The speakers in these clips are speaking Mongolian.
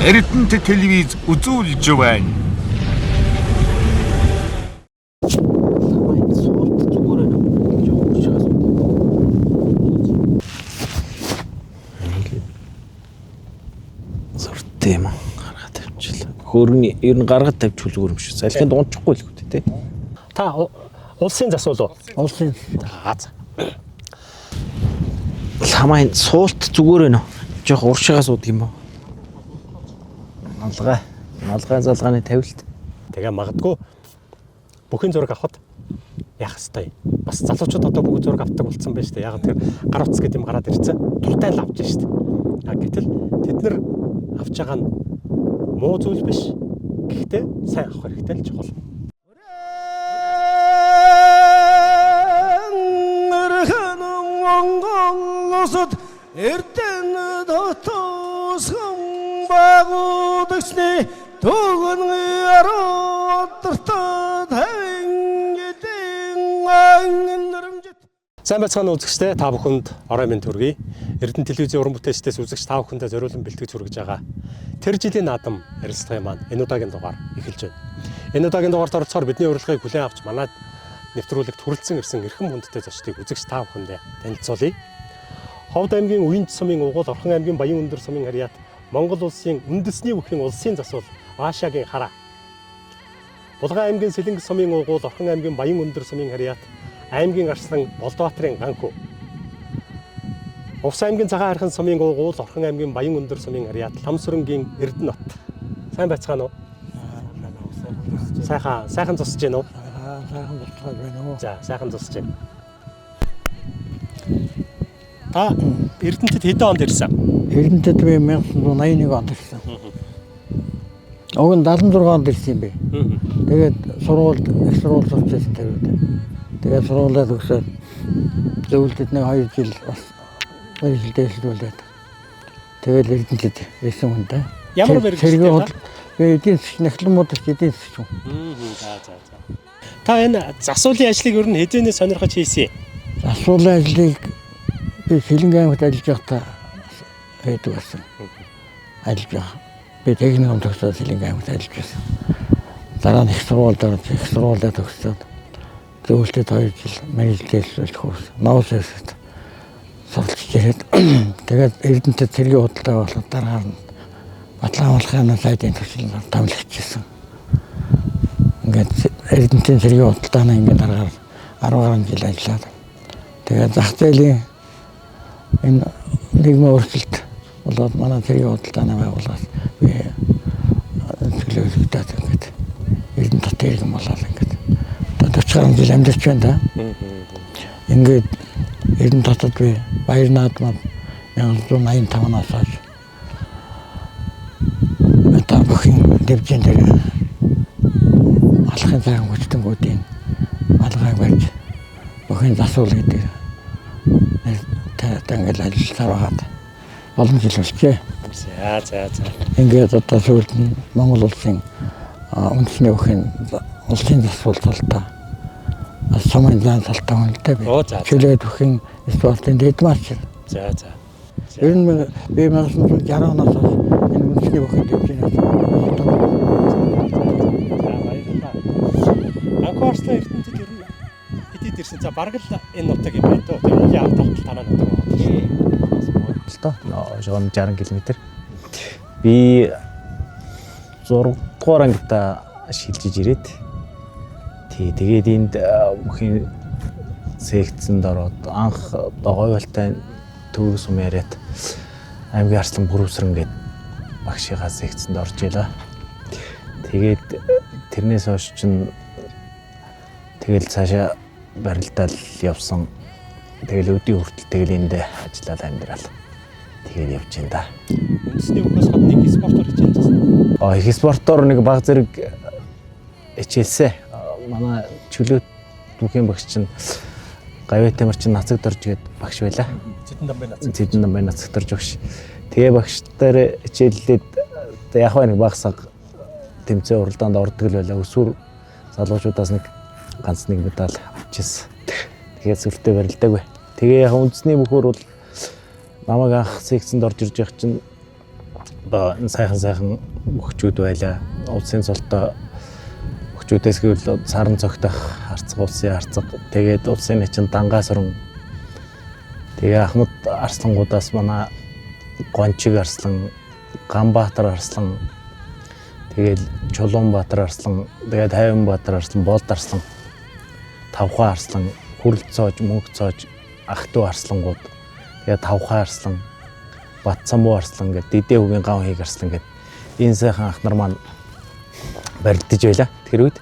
Эрдэнэт телевиз үзүүлж байна. Тийм гаргаад тавьчихлаа. Хөрний ер нь гаргаад тавьчихгүй юм шиг. Салхинд унчихгүй л үү те. Та улсын засвал уу? Улсын. Ламайн суулт зүгээр ээ нөө. Жох уршигаа суудаг юм уу? Налгай залгааны тавилт. Тэгээ магадгүй бүхэн зураг авахд яах ёстой. Бас залуучууд одоо бүхэн зураг авдаг болсон байж та. Яг тэр гар утас гэдэг юм гараад ирсэн. Туртай л авч штт. Гэтэл тэд нар авч байгаа нь муу зүйл биш. Гэхдээ сайн авах хэрэгтэй л чухал. Эрдэнэ дотоосгон багуудагсны түгэн аруудартаа тавин гэдэн ангинэрэмжит. Сайн байцгаана үзэгчдээ та бүхэнд орой минь төргий. Эрдэнэ телевизийн уран бүтээлчдээс үзэгч та бүхэндээ зориулан бэлтгэж хүргэж байгаа Тэр жилийн наадам ярилцлагын маань энэ удаагийн дугаар эхэлж байна. Энэ удаагийн дугаард оролцохоор бидний урилгыг хүлээн авч манайд нэвтрүүлэгт хүрэлцэн ирсэн эрхэм хүндтэй зочдыг үзэгч та бүхэндээ танилцуулъя. Ховд аймгийн Уянж сумын угуул Орхон аймгийн Баян өндөр сумын харьяат Монгол улсын үндэсний бүхэн улсын засвал Ваашагийн хараа. Булган аймгийн Сэлэнг сумын угуул Орхон аймгийн Баян өндөр сумын харьяат аймгийн арслан Болдбаатарын ганхүү. Увс аймгийн Цагаан хархан сумын угуул Орхон аймгийн Баян өндөр сумын харьяат Ламсүрэнгийн Эрдэнэт. Сайн байцгаана уу? Сайхан зусж байна уу? Сайхан зусж байна уу? За, сайхан зусж байна. Та Эрдэнэтэд хэдэн онд ирсэн? Эрдэнэтэд би 1981 онд ирсэн. Уг нь 76 онд ирсэн юм бэ. Тэгээд их сургууль сурчсан тэгээд. Тэгээд сургуулаа төгсөөд зөвлөлтөд нэг 2 жил бас мэргэжилдээ ажиллуулад. Тэгээд Эрдэнэтэд ирсэн хүн та. Ямар мэргэжилтэй? Би эдийн засгийн нөхлөмөдөд эдийн засгийн хүн. За. Та энэ засвуулын ажлыг ер нь хэдийнэ сонирхож хийсэн? Засвуулын ажлыг би Сэлэнг аймагт ажиллаж байхдаа хийдэг байсан. Ажиллаж байгаа. Би техникум төгсөөд Сэлэнг аймагт ажиллаж байсан. Дараа нь их сургуулиудаа төгсөөд зөвлөлтөд 2 жил мэргэжилдээ ажиллаж хөөс. Ноосэд суралцж ирээд тэгээд Эрдэнэтэд цэргийн худалдаа болоод дараагаар нь Батлан амлахын сайдын төсөл томилогдчихсэн. Ингээд Эрдэнэтийн цэргийн худалдааны ингээд дараагаар 10 гаруй жил ажиллаад тэгээд зах зээлийн энэ нийгмийн өөрчлөлт болоод манай цэргийн худалдааны байгууллагаас би зөвлөлтөд ингээд Эрдэнэт иргэн болоод ингээд 40 гаруй жил амьдарч байна да. Ингээд Эрдэнэтд би баяр наадмаар 1985-аас хойш та бүхэн дэвжин дээр алхахын цагаан хүчтэнгүүдийн алгааг барьж бүхэн засвал гэдэг тэнгэл ажилласаар байгаад олон жил болжээ. За. Ингээд одоо сүүлд нь Монгол улсын үндэсний бүхэн улсын засвал талтаа сумын зан талтаа үнэтэй би. Чөлөөд бүхэн спортын дэдмарч. За. Ер нь би 1960 оноос энэ үндэсний бүхэн дэвжин Анхаарсан Эрдэнэтэд ер нь хэдийд ирсэн. За бараг л энэ нутаг юм байна дөө. Тэгээ үеийн авт тавтал танаа нутаг байна. Л тоо 60 км. Би 6 дугаар ангида шилжиж ирээд тэгээд энд бүхэн секцэнд ороод анх Говьалтай Төвөг сум яриад аймгийн арслан Бүрөвсрэн гээд багшийнхаа секцэнд орж илаа. Тэгээд тэрнээс хойш чинь тэгэл цаашаа барилдаал явсан. Тэгэл өдний хүртэл тэгэл энд ажиллаад амьдрал. Тэгээд явж байна да. Үндэсний бүхээс гадна нэг спортоор хичээлсэн. Их спортоор нэг баг зэрэг хичээлсэн. Манай чөлөөт бүхэн багш чинь Гавьяат тамир чинь нацагд орж гээд багш байла. Зэдэн дамбай нацагд орж багш. Тэгээ багштаар хичээллээд яг нэг багсаг тэмцээн уралдаанд ордог л байла. Өсвөр залуучуудаас нэг ганц нэг медаль авчихсан. Тэгээд сүртэй барилдаагүй. Тэгээ яг үндэсний бүхөр бол намайг анх секцэнд орж ирж явах чинь одоо энэ сайхан хөгчүүд байлаа. Улсын цолтой хөгчүүдээс гэвэл саран цогтох харцаг улсын харцаг. Тэгээд улсын эчин дангаас орон тэгээ Ахмад Арслангуудаас манай Гончиг Арслан, Ганбаатар Арслан, тэгээд Чулуунбаатар Арслан, тэгээд Хайванбаатар Арслан, Болд Арслан, Тавхан Арслан, Хүрлцоож, Мөнгөцоож, Ахтуу Арслангууд, тэгээд Тавхан Арслан, Батцамбуу Арслан гэдэг Дэдээ үгийн гав хийг Арслан гэдэг энэ сайхан ах нар маань барилдаж байла тэр үед.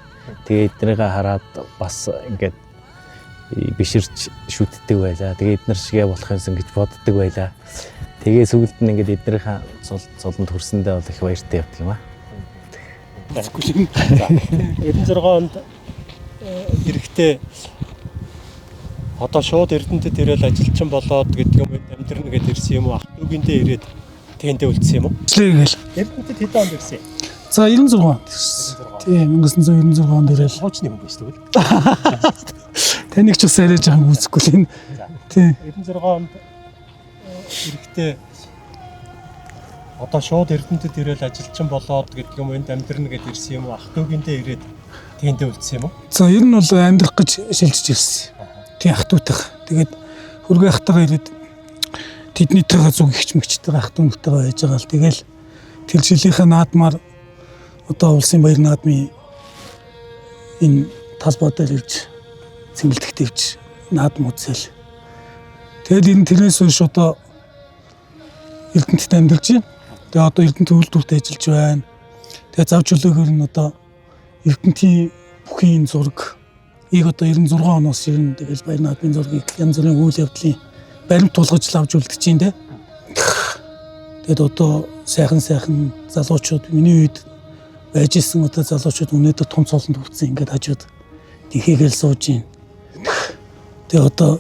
Тэгээд эднэрийг хараад бас ингээд биширч шүтдэг байлаа. Тэгээд эднэр шигээ болох юмсан гэж боддог байлаа. Тэгээ сүгэлд нь ингээд эднэрийн цолонд хүрсэндээ бол их баяртай явдаг юм аа. За 96 онд эрэхтэй одоо шууд Эрдэнэтэд ирэл ажилчин болоод гэдэг юм амьдрна гэдээ ирсэн юм уу? Ақтуугиндээ ирээд тэгэндээ үлдсэн юм уу? Гэлээ. Эрдэнэтэд хэдэн онд ирсэн? За 96 онд ирсэн. Тийм 1996 онд ирэл. Хуучны хүн байж тэгвэл. Таныг ч бас арай жоохон үзэхгүй л энэ. Тийм. 96 онд эрэхтэй одоо шууд Эрдэнэтэд ирэл ажилчин болоод гэдэг юм энд амьдрна гэдээ ирсэн юм уу? Ақтуугиндээ ирээд тэгэндээ үлдсэн юм уу? За ер нь бол амьдрах гэж шилжиж ирсэн. Тийм Ахтуутайх. Тэгээд хөргөө ахтайгаа ирээд тэднийтэйгээ зүг ихч мэгчтэйгээ Ахтуунтэйгээ байж байгаа л тэгэл тэр жилийнхээ наадмаар одоо улсын баяр наадмын энэ талбай дээр ирж цэнгэлдэгт ивж наадам үзэл. Тэгэл энэ тэрнээс хойш одоо Эрдэнэтэд амьдарч байна. Тэгээ одоо Эрдэнэт үйлдвэрт ажиллаж байна. Тэгээ зав чөлөөгөр нь одоо Эрдэнэтийн бүхий зураг ийг одоо 96 оноос ер нь тэгэл баяр наадмын зургийг янз бүрийн үйл явдлын баримт тулгаж авч үлдэж байна те. Тэгэд одоо сайхан залуучууд миний үед байж исэн одоо залуучууд өнөөдөр том цолонд хүрсэн ингээд хажууд тийхээгээл сууж байна. Тэгээ одоо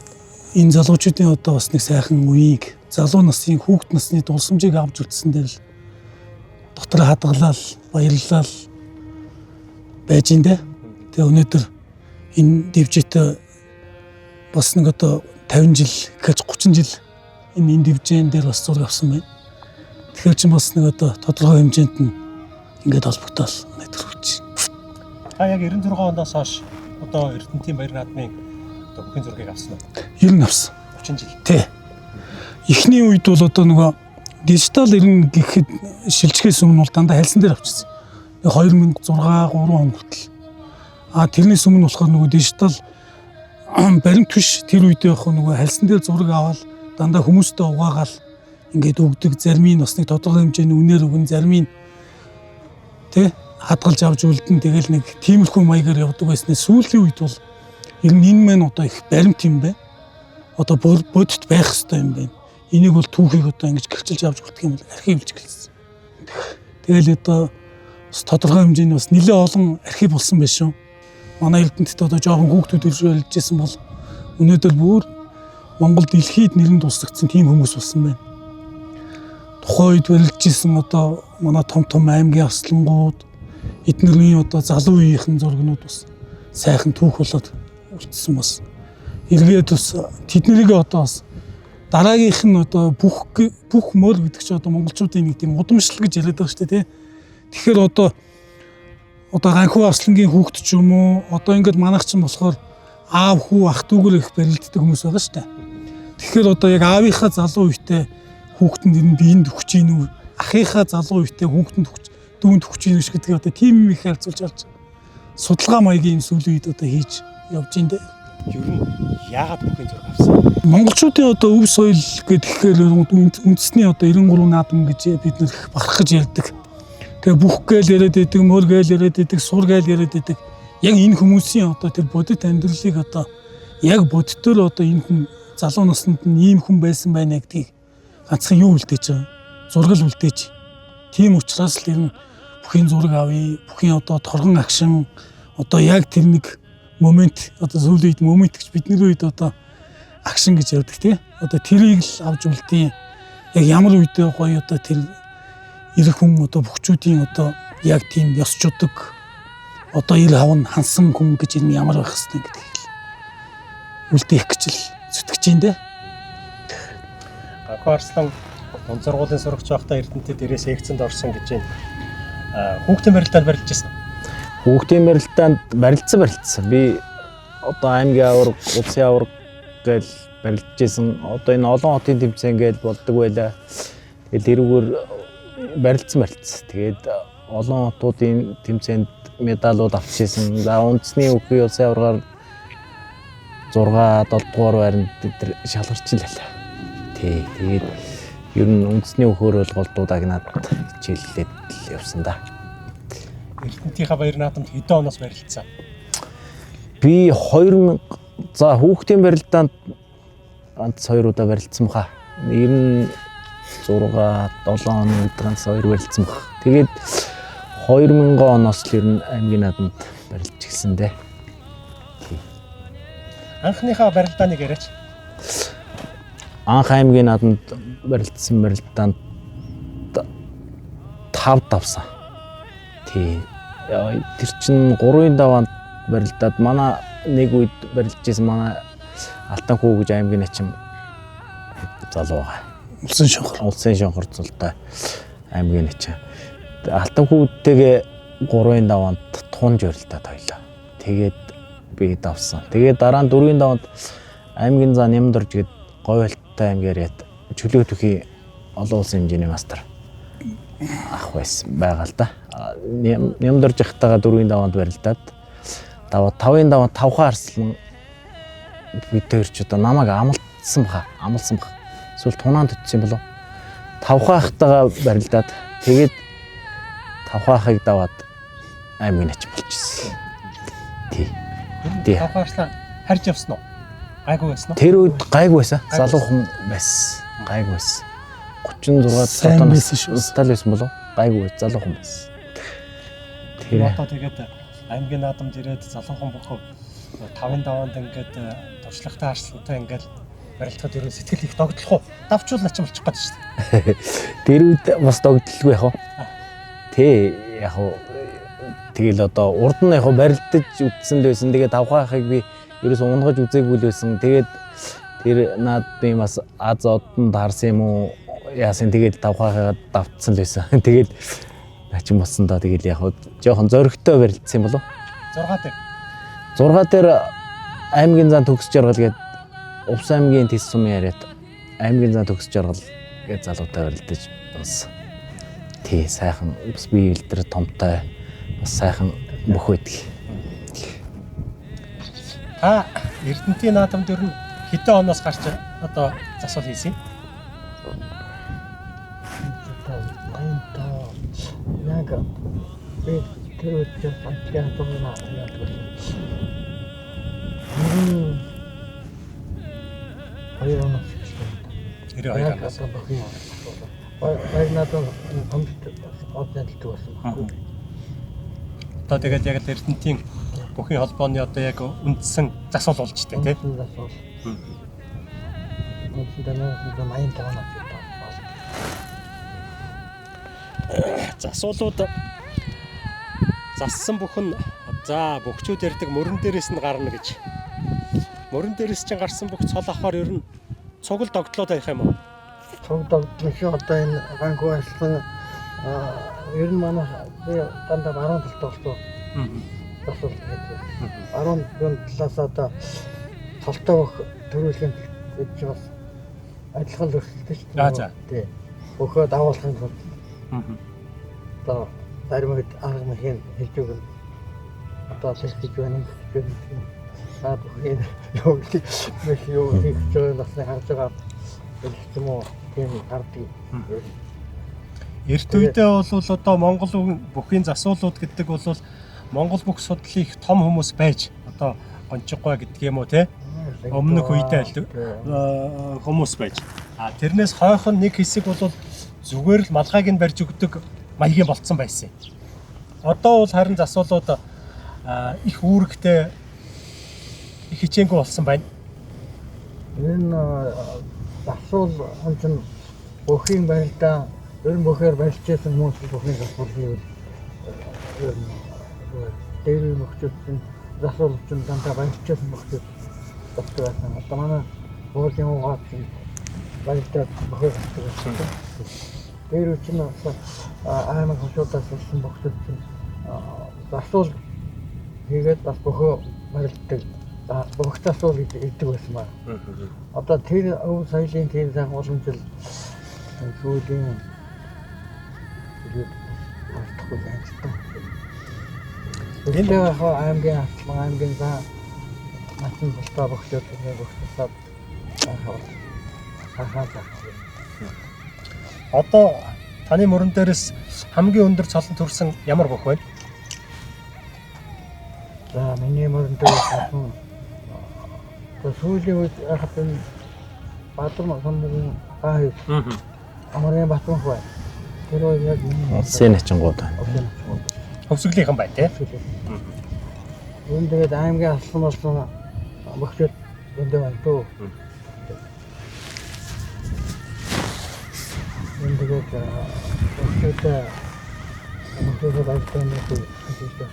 энэ залуучуудын одоо бас нэг сайхан үеийг залуу насны хүүхэд насны дурсамжийг авч үлдсэн дээр л дотор хадгалал баярлал байж ин дээ. Тэгээ өнөөдөр энэ дивжэт бас нэг одоо 50 жил гэж 30 жил энэ дивжэн дээр бас зураг авсан байна. Тэгэхээр ч бас нэг одоо тодорхой хэмжээнд нь ингээд холбогдол нэвтрүүлж Яг байна. 96 оноос хойш одоо Эрдэнэтийн баяр наадмын одоо бүхэн зургийг авсан уу? Ер нь авсан. 30 жил. Тий. Эхний үед бол одоо нөгөө дижитал ирнэ гэхэд шилжихээс өмнө бол дандаа хальсан дээр авчихсан. 2006 3 он хүртэл. Тэрнээс өмнө болохоор нөгөө дижитал баримт биш тэр үедээ яг нөгөө хальсан дээр зураг аваад дандаа хүмүүстэй угаагаал ингээд өгдөг, зарим нь бас нэг тодорхой хэмжээний үнээр өгөн, зарим нь тий хадгалж авч үлдэн тэгэл нэг тиймэрхүү маягаар явдаг байснаа сүүлийн үед бол ер нь энэ мэн одоо их баримт юм байна. Одоо бодит байх хэрэгтэй юм байна. Энийг бол түүхийг одоо ингэж гэрчилж авч үлдэх юм бол архивлж гэлсэн. Тэгэл одоо бас тодорхой хэмжээний бас нэлээд олон архив болсон байх шүү. Манай Эрдэнэтэд одоо жоохон хүүхдүүд ирж байлжсэн бол өнөөдөр бүр Монгол дэлхийд нэрэнд тусгагдсан тийм хүмүүс болсон байна. Тухайн үед барилжсэн одоо манай том аймгийн авслангууд эднэрийн одоо залуу үеийнхэн зургнууд бас сайхан түүх болоод үлдсэн бас. Эргээд бас тэднийг одоо бас дараагийнх нь одоо бүх мөр гэдэг чинь одоо монголчуудын нэг тийм удамшлал гэж яриад байгаа шүү дээ тий. Тэгэхээр одоо ганхуу авслангийн хүүхэд ч юм уу одоо ингээд манайх чинь болохоор аав хүү ах дүүгээр их барилддаг хүмүүс байгаа шүү дээ. Тэгэхээр одоо яг аавынхаа залуу үетэй хүүхдэнд энэ биеинд өгч ийн үү ахыхаа залуу үетэй хүүхдэнд дүүнд өгч ийн гэж гэдэг одоо тийм их харьцуулж авч судалгаа маягийн сүүлийн үед одоо хийж явж ин дээ. Ер нь яагаад бүхэн зураг авсан? Монголчуудын одоо өв соёл гэхээр үндэсний одоо 93 наадам гэж бид нэр бахарх гэж ярьдаг. Тэгээ бүх гээл яриад идэг, мөр гээл яриад идэг, сур гээл яриад идэг. Яг энэ хүмүүсийн одоо тэр бодит амьдралыг одоо яг бодитоор одоо энэ хүн залуу наснд нь ийм хүн байсан байна гэдгийг ганцхан юу үлдээж байгаа? Зургал үлдээж. Тийм учраас л ер нь бүхийн зураг авъя, бүхийн одоо торгон агшин одоо яг тэр нэг момент одоо сүүлийн үед момент гэж бидний үед одоо агшин гэж ярьдаг тий. Одоо тэрийг л авч үлдээ. Яг ямар үедээ гоё одоо тэр ирэх хүн одоо бүхчүүдийн одоо яг тийм ёс чудаг одоо ир хавн хансан хүн гэж энэ ямар байх хэвээр гэдгийг үлдээх гэж л зүтгэж юм дээ. Ганхуу Арслан дунд сургуулийн сурагч байхдаа Эрдэнэтэд ирээ секцэнд орсон гэж байна. Хүүхдийн барилдаанд барилж ирсэн. Хүүхдийн барилдаанд барилдсан. Би одоо аймгийн аварга, улсын аварга гэж барилдаж исэн. Одоо энэ олон хотын тэмцээн гэж болдог байлаа. Тэгэл тэрүүгээр барилдсан. Тэгээд олон хотуудын тэмцээнд медалууд авчихсан. За үндэсний хүүхдийн улсын аваргаар 6 7 дугаар байранд тэр шалгарч л байлаа. Тэгээд ер нь үндэсний хөхөр бол голдуудаа гнаад хичээллээд явсан да. Эрдэнэтийнхаа баяр наадамд хэдэн оноос барилцсан? Би 2000 за хүүхдийн барилдаанд ганц 2 удаа барилцсан баха. Ер нь 6 7 хоног ганц 2 барилцсан баха. Тэгээд 2000 оноос л ер нь аймгийн наадамд барилж гисэн дээ. Анхныхаа барилдааныг яриач. Анх аймгийн наадамд барилдсан барилдаанд 5 давсан. Тэр чинь 3-ын даваанд барилдаад манай нэг үед барилж исэн манай Алтан хүү гэж аймгийн начин залуу байгаа. Улсын шонхор зултай аймгийн начин. Алтан хүүтэйгээ 3-ын даваанд тунж барилдаад хоёлаа. Тэгээд би давсан. Тэгээд дараа нь 4-ын даваанд аймгийн зан Нямдорж гээд говьалтай аймгаар яд чөлөө төхийн олон улсын хэмжээний мастер ах байсан байгаа л да. Нямдорж ахтайгаа 4-ын даваанд барилдаад 5-ын даваанд 5 арслан бид хоёр ч одоо намайг амлсан баха. Эсвэл тунаанд төтсөн болов. 5 ахтайгаа барилдаад тэгээд 5 ахыг даваад аймгийн нач болчихсон. Тий. 5 арслан харж явсан уу? Гайгүй байсан уу? Тэр үед гайгүй байсан. Залуухан байсан. Гайгүй байсан. 36 настай байсан болов? Гайгүй залуухан байсан. Тэр одоо тэгээд аймгийн наадамд ирээд залуухан бохоо 5-ын даваанд ингээд туршлагатай арслантай ингээд барилдахад ерөө сэтгэл их догдлох уу? Давчул начин болчих гээд шүү дээ. Тэр үед бас догдлгүй яах вэ? Яг уу тэгэл одоо урд нь яг барилдаж үтсэн л байсан. Тэгээд 5 ахыг би ерөөс унгаж үзээгүй л байсан. Тэгээд тэр наадмын бас аз одонд харсан юм уу? Яасан тэгээд 5 ахыгаа давтсан л байсан. Тэгээд начин болсон доо тэгэл яг жоохон зөрөгтэй барилдсан юм болов? 6 дээр аймгийн зан төгс жаргал гээд Увс аймгийн тэс сумын яриад аймгийн зан төгс жаргал гээд залуутай барилдаж бас сайхан бас бие илтэр томтой бас сайхан мөх байдаг. Та Эрдэнэтийн наадамд ер нь хэдэн оноос гарч одоо засвал хийсэн? Яг би тэр үед банкны томноо яадаг. Хоёр оноос гэсэн. 92 оноос. Баяр наадам однэлт байсан. Одоо тэгээд яг л Эрдэнэтийн бүхий холбооны одоо яг үндсэн засвал болж штэ тий. Засвалууд зассан бүхэн за бөхчүүд ярьдаг мөрөн дээрээс нь гарна гэж. Мөрөн дээрээс чинь гарсан бүх цол авахаар ер нь цугал догтлоо таах юм уу? Цугал догтлох одоо энэ банк ажилласан ер нь манай би дандаа 10 талтай болсон. Засвал гэдэг. 10 талаас одоо толтой бүх төрүүлэх гэж бас адилхан л өсөлтөж шүү дээ. Бөхөө давуулахын тулд одоо даримт арга мхийн хэлж өгнө. Одоо сэлгэж байна гэж байна. Саад бүхэн юу хийх гэж насны харж байгаа юм уу тийм гардыг. Эрт үедээ бол одоо Монгол бүхийн засвалууд гэдэг бол Монгол бүх судлалын их том хүмүүс байж одоо гончиггүй гэдэг юм уу те өмнөх үедээ хүмүүс байж тэрнээс хойхон нэг хэсэг бол зүгээр л малгайг нь барьж өгдөг маягийн болцсон байсан. Одоо бол харин засвалууд их үүрэгтэй их хичээнгүй болсон байна. Энэ засвал онцон бүхийн барилдаа ер нь бүхээр барьж байсан хүмүүс бүхийн засвал дээр мөхчүүд засвал дандаа барьж байсан мөхчүүд тогтсон. Одоо манай уулын угаат баяртай бохоо гардаг. Тэр үчиг нь аймаг хошуудаас болсон бохтод чинь асуул хийгээд бас бохоо барилддаг. Бохт асуул гэдэг байсан маа. Одоо тэр өв соёлын тийм сайхан олон жил сүүлийн мартахгүй байна. Энэ аймгийн ахлан аймгийн за натын бостой бохтод бохтосаад хахаа. Одоо таны мөрөн дээрээс хамгийн өндөр цолон төрсэн ямар бөх вэ? За миний мөрөн дээрээс сүүлийн үед хахад энэ Баатар самбын бай. Амрын Батбан бай. Тэр яг Улсын ачингууд. Хөвсгөлийнхэн бай тий. Үүн тэгээд аймгийн алсан болсон бохтод өндөө байна дөө. Үүн тэгээд бохтод ажлын нэг хийсэн.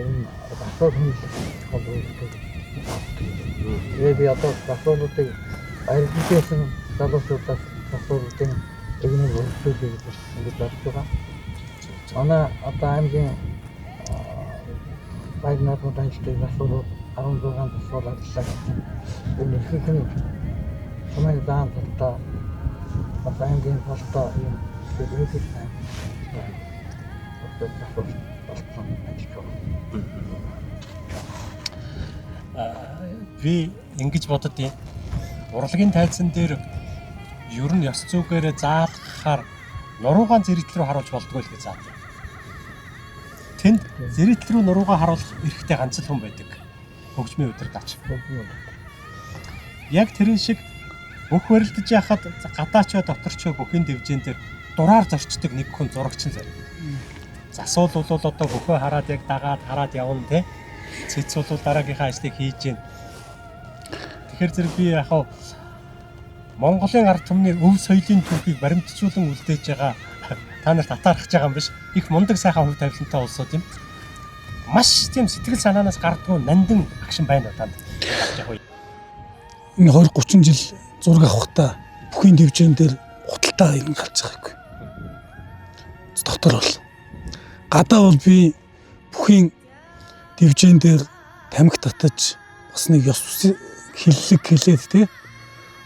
Энэ асууд хөндлөлт би одоо асуултыг аялалчдын залуучуудаас асуултын эгнэг өргөжүүлэх гэж ингэж бодож байгаа. Манай одоо аймгийн байрнууд ажилладаг асуулт 16 асуулт ажиллаа. Энэ ихэнх нь сумын даан талтай бас аймгийн талтай юм хэрэглэж байна. Би ингэж боддیں۔ Урлагийн тайзан дээр ер нь ёс зүгээр заалгахаар нуруугаан зэрэгтэл рүү харуулж болдгоо л гэж заадаг. Тэнд зэрэгтэл рүү нуруугаа харуулах эрхтэй ганц л хүн байдаг. Хөгжмийн удирдаач. Яг тэрэн шиг бүх барилдаж яхад гадаачаа доторчоо бүхэн дэвжэн дээр дураар зорчдөг нэг хүн зурагч нь зэрэг. Засуул бол одоо бөхөө хараад яг дагаад хараад явна те. Цэц бол дараагийнхаа ажлыг хийж гин. Тэгэхээр зэрэг би яг Монголын ард түмний өв соёлын түүхийг баримтжуулан үлдээж байгаа та нарт татаархаж байгаа юм биш. Их мундаг сайхан хөв тавилантай улсууд юм. Маш тийм сэтгэл санаанаас гардгүй нандин агшин байна уу танд? Энэ 20-30 жил зураг авахта бүхний дэвжэн дээр худалдаа юм гарч байгаа юм. Дотор бол гадаа бол би бүхний дэвжэн дээр тамхи татаж бас нэг ёс хиллэг хэлээд тий.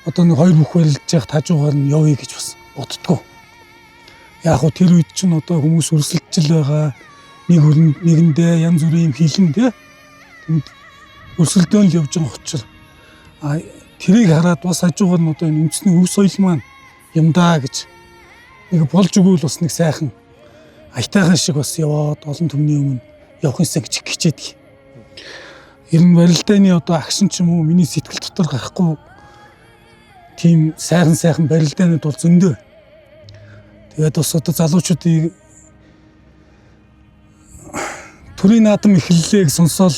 Одоо нэг хоёр бүх барилдаж явах хажуугаар нь явъя гэж бас боддгоо. Яг хөө тэр үед чинь одоо хүмүүс өрсөлдөж байгаа нэгэндээ янз бүрийн юм хилэн тий. Тэнд өрсөлдөөн л явж байгаа учраас тэрийг хараад бас хажуугаар нь одоо энэ үндэсний өв соёл маань юм даа гэж нэг болж өгвөл бас нэг сайхан аятайхан шиг бас яваад олон түмний өмнө явах юмсан гэж хичээдэг. Ер нь барилдааны одоо агшин ч юм уу миний сэтгэл дотор гарахгүй тийм сайхан барилдаанууд бол зөндөө. Тэгээд бас одоо залуучуудыг төрийн наадам эхэллээг сонсоол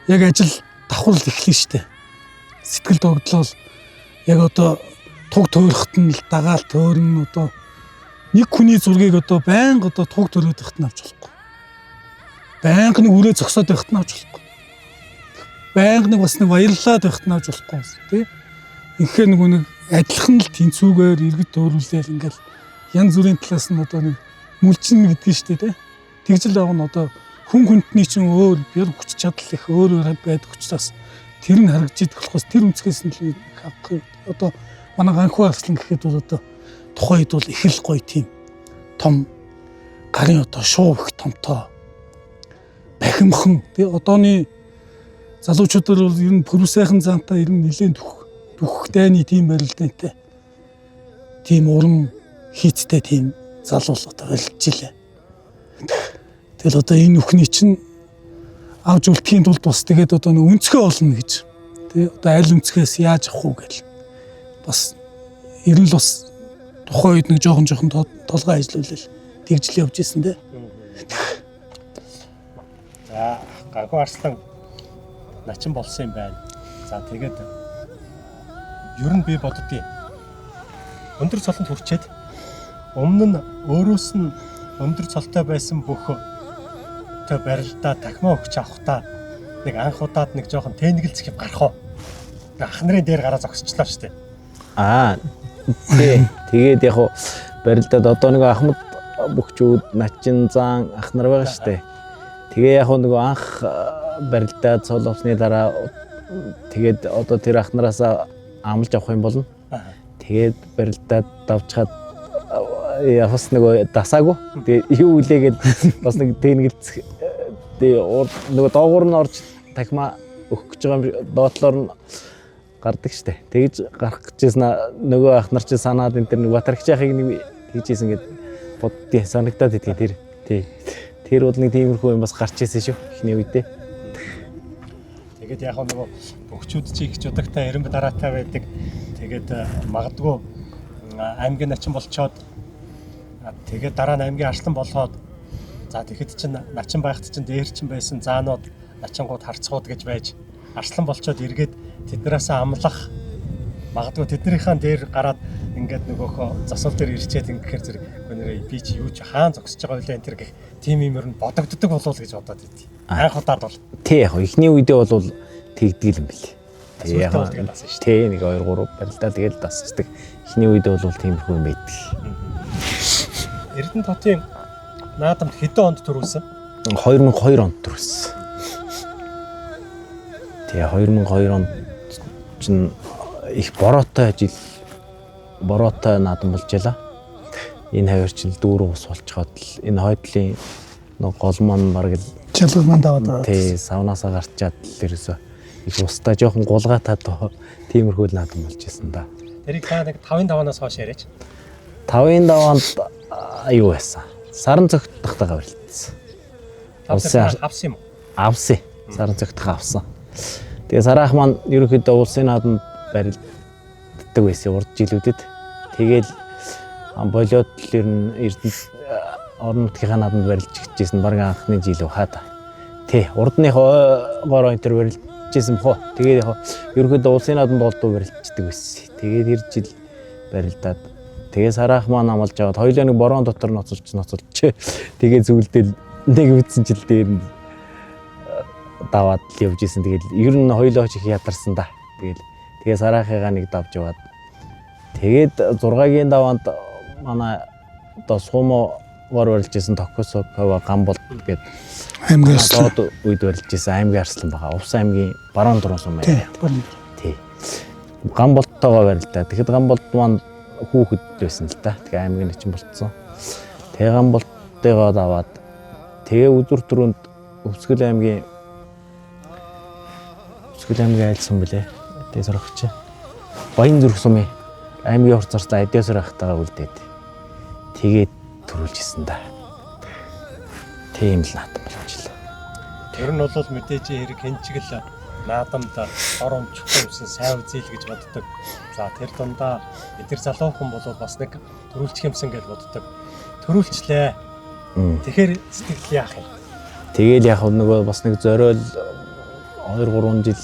яг ажил давхар эхлэн штэ. Сэтгэл догдлол яг одоо туг төөрөхт нь дагаал төөрн одоо нэг хүний зургийг одоо байнга одоо туг төрөөд ихт нь авч болохгүй. Байнга нэг үрээ зогсоод байхт нь авч болохгүй. Байнга нэг бас нэг баярлаад байхт нь авч болохгүй тий. Инхээр нэг адилхан л тэнцүүгээр иргэд төөрүүлээл ингээл янз бүрийн талаас нь одоо нэг мүлчин гэдгийг штэ тий. Тэгжэл байгаа нь одоо хүн хүндний чинь өөр бэр хүч чадал их өөр байдаг учраас тэр нь харагдж идэх болохоос тэр үнцгээс нь л авах одоо манай ганхуу арслан гэхэд бол одоо тухайд бол их л гоё тийм том гарын одоо шуу их томтой бахимхан тий одооны залуучууд бол ер нь пүрэв сайхан заантай ер нь нэлээд дүүх дайны тийм барилдаантай тийм уран хийцтэй тийм залуу одоо барилдж илээ. Тэгэл одоо энэ бүхний чинь авж үлдэхийн тулд бас тэгээд одоо нэг өнцгөө олно гэж тий одоо аль өнцгөөс яаж авах уу гэл бас ер нь л бас тухайн үед нэг жоохон толгой ажиллуулал тэгжл явж исэн дээ. За ганхуу арслан начин болсон юм байна. За тэгээд ер нь би боддیں۔ Өндөр цолонд хүрчээд өмнө нь өөрөөс нь өндөр цолтой байсан бүх тэ барилдаа тахмаа өгч авахтаа нэг анх удаад нэг жоохон тэнэгэлцэх юм гарах уу. Ах нарын дээр гараа зогсчлоо штэ. Тэгээд яг барилдаад одоо нэг Ахмад бөхчүүд начин зан ах нар байгаа шүү дээ. Тэгээ яг нэг анх барилдаад цол авсны дараа тэгээд одоо тэр ах нараас амлж авах юм болно. Тэгээд барилдаад давчаад бас нэг дасаагүй. Тэгээ юу үлээгээд бас нэг тэнгэлцэх нөгөө доогуур нь орж тахима өгөх гэж байгаа доотлоор нь гардаг штэ. Тэгж гарах гэжсэн нөгөө ах нар чи санаад энэ тэр нэг батархич яхыг нэг хийжсэн гэд боддیں۔ Санагдаад идэх тэр. Тэр бол нэг тиймэрхүү юм бас гарч ирсэн шүү. Эхний үедээ. Тэгээд яг нөгөө бөхчүүд чи их жудагтай эренб дараатай байдаг. Тэгээд магадгүй аймгийн начин болчоод тэгээд дараа нь аймгийн арслан болгоод за тэгэхэд чинь начин байхад чинь дээр чинь байсан заанууд начингууд харцгууд гэж байж арслан болчоод эргээд тэднээс амлах магадгүй тэднийхэн дээр гараад ингээд нөгөөхөө засвал дээр ирчээд ингэхээр зэрэг гонороо би чи юу ч хаан зогсож байгаа байлаа энэ төр гэх тим юмэр нь бодогддог болов гэж бодоод идэв. Анх удаад бол. Тий яг эхний үедээ бол тэгдэг юм бэл. Тий яг тий 1 2 3 барилдаа тэгэл дасцдаг. Эхний үедээ бол тиймэрхүү юм байдаг. Эрдэнэ хотын наадамд хэдэн онд төрүүлсэн? 2002 онд төрүүлсэн. Тэгээ 2002 онд чинь их бороотой наадам болж ялаа. Энэ хавар чинь дүүрэн ус болчиход л энэ хойдлын нэг гол маань бараг л Чалгал манд аваад байгаа. тий савнаасаа гарчаад л ерөөсөө их устаа жоохон гулгаатаад тиймэрхүү наадам болж исэн да. Тэрийг та нэг 5-5-аас хойш яриач. 5-5-нд юу байсан? Саран цогтдохтойгоо барилдсан. Авсан юм уу? Авсан. Саран цогтдохоо авсан. Тэгээ сараах маань ерөнхийдөө улсын наадамд барилддаг байсан урд жилүүдэд. Тэгэл болоод л ер нь Эрдэнэ орон нутгийн наадамд барилж гिचсэн баг анхны жил ухаад. Тий, урдныхоо гороо энэ төр барилжсэн бохоо. Тэгээд яг ерөнхийдөө улсын наадамд олдоо барилждаг байсан. Тэгээд тэр жил барилдаад тэгээ сараах маань амлж аваад хоёулаа нэг борон дотор ноцолч. Тэгээ зүгэлдэл нэг үтсэн жил дээр нь даваад л явж исэн. Тэгээд ер нь хоёулаа ч их ядарсан да. Тэгээ сараахыгаа нэг давж яваад тэгээд 6-гийн даваанд манай одоо Сумогоор барилжсэн Токосокова Гамболт гээд Аймгийн арслан. үед барилжсэн аймгийн арслан байгаа. Увс аймгийн баруун дурын сум байна. Тий. Гамболттойгоо барилдаа. Тэгэхэд Гамболт маань хүүхэд байсан л да. Тэгээ аймгийн начин болцсон. Тэгээ Гамболттойгоо даваад тэгээ үзүр түрүүнд Өвсгөл аймгийн айлсан бэлээ. Тэгээ сурагч. Баян зүрх сумын аймгийн хурц зарцаа Адиосор ахтайгаа үлдээд тэгээд төрүүлж исэн да. Тийм л наадам болчихлоо. Тэр нь бол мэдээж хэрэг хэнчгэл наадамд ор өмчсөн сайн үзэл гэж боддог. За тэр дундаа эдгээр залуухан бол бас нэг төрүүлчих юмсан гэж боддог. Төрүүлчлээ. Тэгэхээр сэтгэл яах юм? Тэгэл яг нөгөө бас нэг зориул 2-3 жил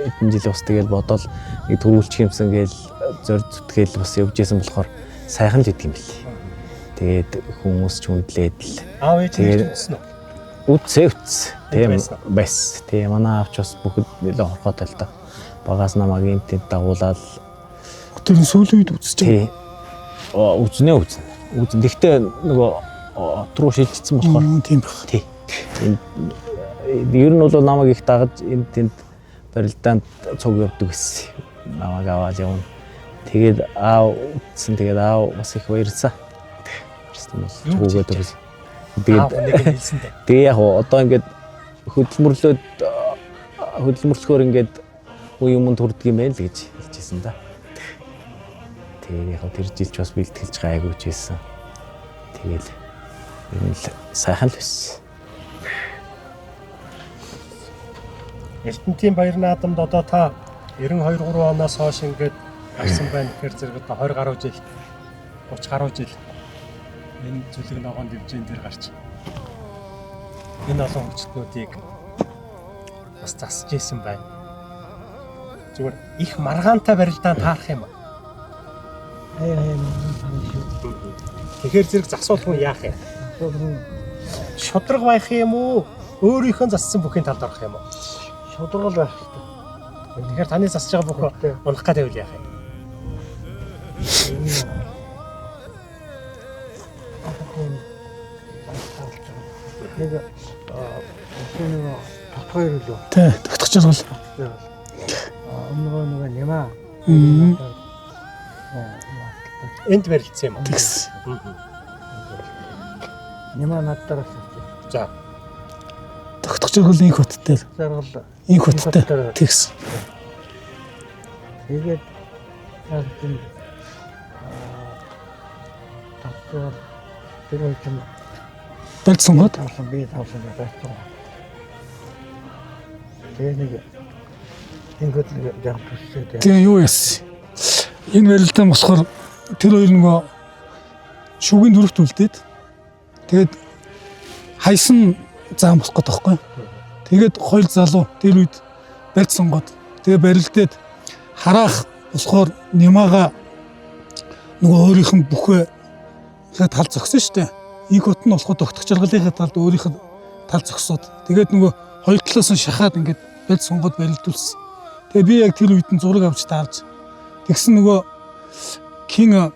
эдэн жил бас тэгэл бодоол нэг төрүүлчих юмсан гээл зөр зүтгэл бас явж исэн болохоор сайхан л идэг юм бэл. Тэгээд хүмүүс ч хүндлээд л аав ээж үзсэн үү? Үтсээ. Тийм байс. Тийм манай аавч бас бүхэд нэлээд хорхоотой л та. Багаас намайг энтэнд дагуулаад Тэр сүүлийн үед үзэж байгаа. Үзнэ. Гэхдээ нөгөө отруу шилжчихсэн болохоор тийм байх. Тий. Ер нь бол намайг их дагаж энд тэнд барилдаанд цуг явдаг байсан. Намайг аваад явна. Тэгээд аав утсан тэгээд аав бас их баярлсан. Цугээд өгс. Тэгээд яг одоо ингээд хөдөлмөрлөхөөр ингээд үе юм төрдөг юм байна л гэж хэлчихсэн да. Тэгээд яг тэр жилч бас бэлтгэлж гайгүй ч байсан. Тэгээд ер нь сайхан л байсан. Эрдэнэтийн баяр наадамд одоо та 92-3 оноос хойш ингээд авсан байна гэхээр зэрэг одоо 20 гаруй жил 30 гаруй жил энэ зүйлийг ногоон дивжин дээр гарч энэ олон хүчтнүүдийг бас засаж исэн байна. Зүгээр их маргаантай барилдаанд таарах юм аа. Тэгэхээр зэрэг засуулгүй яах юм? Шудраг байх юм уу? Өөрийнхөө зассан бүхний талд орох юм уу? Шударгал байх хэрэгтэй. Тэгэхээр таны засаж байгаа бүх унах гэдэг үйл яах юм? нэг нэг тотгоор л ба. Тэ тогтох жаргал. Өмнө нэг нэмаа. Энд барилцсан юм уу? Тэгс. Нэмаа наддаас. За. Тогтох жаргал инх хоттой. Заргал. Инх хоттой. Тэгс. Тэгээд наадын татвар тэр үеийн Барьсан гот. би тавсан байсан. Тэгээд нэг ингээд нэг яг төсөөд. Тэгээ юу яасан? Энэ барилдаа болохоор тэр хоёр нөгөө шүүгийн дөрөвт үлдээд тэгээд хайсан заам босох гээд байхгүй. Тэгээд хоёр залуу тэр үед барьсан гот. Тэгээ барилдээд хараах болохоор нямаага нөгөө өөрийнх нь бүхээ тал зогсон шүү дээ. Инх хот нь болохоор тогтох жаргалынхаа талд өөрийнх нь тал зогсоод тэгээд нөгөө хоёр талаас нь шахаад ингээд барьд сонгоод барилдуулсан. Тэгээ би яг тэр үед нь зураг авч таарж тэгсэн нөгөө хин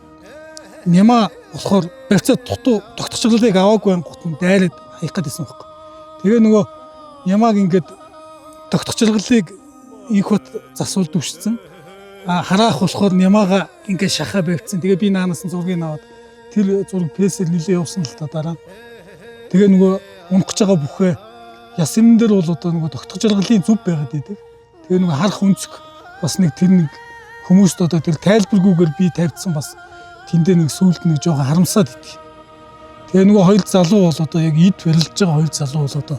няма болохоор барьцаа тогтох жаргалыг аваагүй ангууд нь дайраад хаях гэдсэн байхгүй. Тэгээ нөгөө нямааг ингээд тогтох жаргалыг инх хот засуулд өвшсөн. Хараах болохоор нямаага ингээд шахаа барьцсан. Тэгээ би наанаас нь зургийг аваад тэр зураг прессээр нилээ явуулсан л та дараа. Тэгээ нөгөө унах гэж байгаа бүхээ яс юм дээр бол одоо нөгөө тогтох жаргалын зүв байгаад идэг. Тэгээ нөгөө харах өнцөг бас нэг тэр нэг хүмүүст одоо тэр тайлбаргүйгээр би тавьдсан бас тэндээ нэг сүулт нэг жоохон харамсаад идэг. Тэгээ нөгөө хоёр залуу бол одоо яг ид барилж байгаа хоёр залуу бол одоо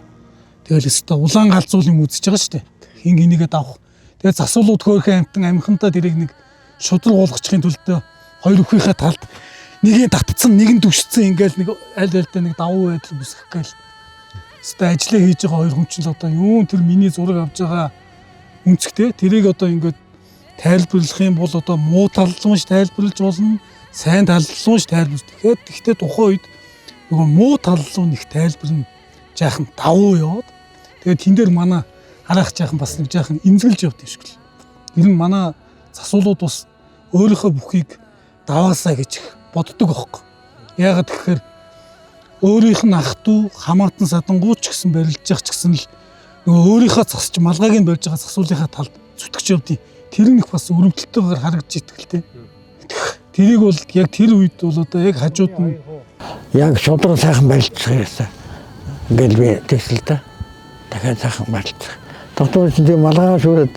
тэгэл өстө улаан галзуул юм үзэж байгаа шүү дээ. Хин энийгээ давах. Тэгээ засуулууд хөөрхөн амтан амхантаа тэрийг нэг шудраг уулгахын тулд хоёр өхийнхээ талд нэгийг татцсан нэг нь дүшцэн ингээл нэг аль альдаа нэг давуу байдал бүсгэх гээл. Өстө ажиллаа хийж байгаа хоёр хүн чинь одоо юу тэр миний зураг авж байгаа үнцгтэй тэрийг одоо ингээд тайлбарлах юм бол одоо муу таллууш тайлбарлаж болно, сайн таллууш тайлбарлаж. Тэгэхдээ тухайн үед нөгөө муу таллуу нэг тайлбарна жаахан давуу яваад тэгээд тэн дээр манай хараах жаахан бас нэг жаахан имзгэлж явд юм шиг л. Ер нь манай засуулууд бас өөрийнхөө бүхийг даваасаа гэж боддог аахгүй. Яагаад гэхээр өөрийнх нь ах トゥ хамаатан садангууч гэсэн барилж явах ч гэсэн л нөгөө өөрийнхөө засч малгайг нь барьж байгаа засуулынхаа талд зүтгэж явдیں۔ Тэр нэг бас өрөвдөлтөөр харагдж итгэл тэ. Тэрийг бол яг тэр үед бол одоо яг хажууд нь Яг шудраг сайхан барилцах гэсэн. Ингээл би тэгсэл та. Дахиад сайхан барилцах. Тогтмол чинь тийм малгай шүүрээд.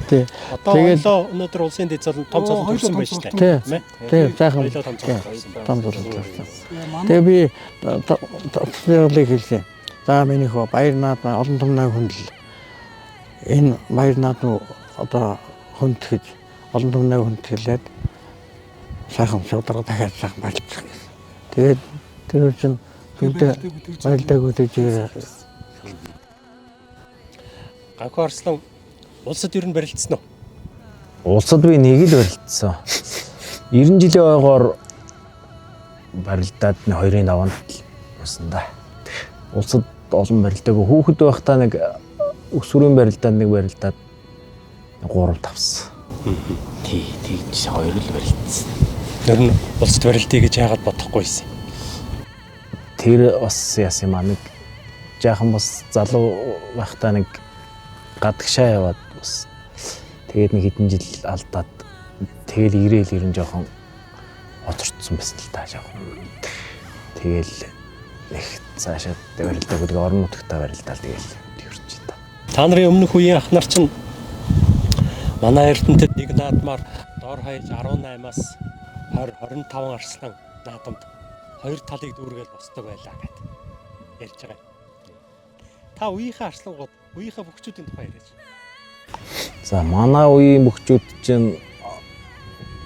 Тий. Тэгээд өнөөдөр улсын дэд зол том зол төрсэн байж таа. Тий, сайхан том зол төрсэн. Тэгээ би тодорхойлыг хэлсэн. За миний хөө баяр наадмаа олон томноо хүндэл. Энэ баяр наадмаа одоо хүндэтгэж олон томноо хүндэлээд сайхан шудраг дахиад сайхан барилцах гэсэн. Тэгээд тэр чинь бүгд баярлалаа гэж Ганхуу Арслан улсад ер нь барилцсан уу? Улсад би нэг л барилдсан. 90 жилийн ойгоор барилдаад 2-ын даванд болсон да. Улсад олон барилдаагүй хүүхэд байхдаа нэг өсвөрийн барилдаанд нэг барилдаад 3 тавсан. Тэгж 2 л барилдсан. Ер нь улсад барилдъя гэж яагаад бодохгүйсэн? Тэр бас яасан юм аа нэг жаахан бас залуу байхдаа нэг гадагшаа яваад бас тэгээд нэг хэдэн жил алдаад тэгэл ирээл ер нь жоохон оцорцсон байсан л та жоохон. Тэгэл их цаашаа барилдаагүй орон нутгатаа барилдаал тэгэл төрж та. Та нарын өмнөх үеийн ах нар чинь манай эрдэнэтэд нэг наадмаар дор хаяж 18-аас 20-25 арслан наадамд хоёр талыг дүүргээл босдог байлаа гэд ярьж байгаа. Та үеийнхээ арслангууд үеийнхээ бөхчүүдийн тухай яриач. За манай үеийн бөхчүүд чинь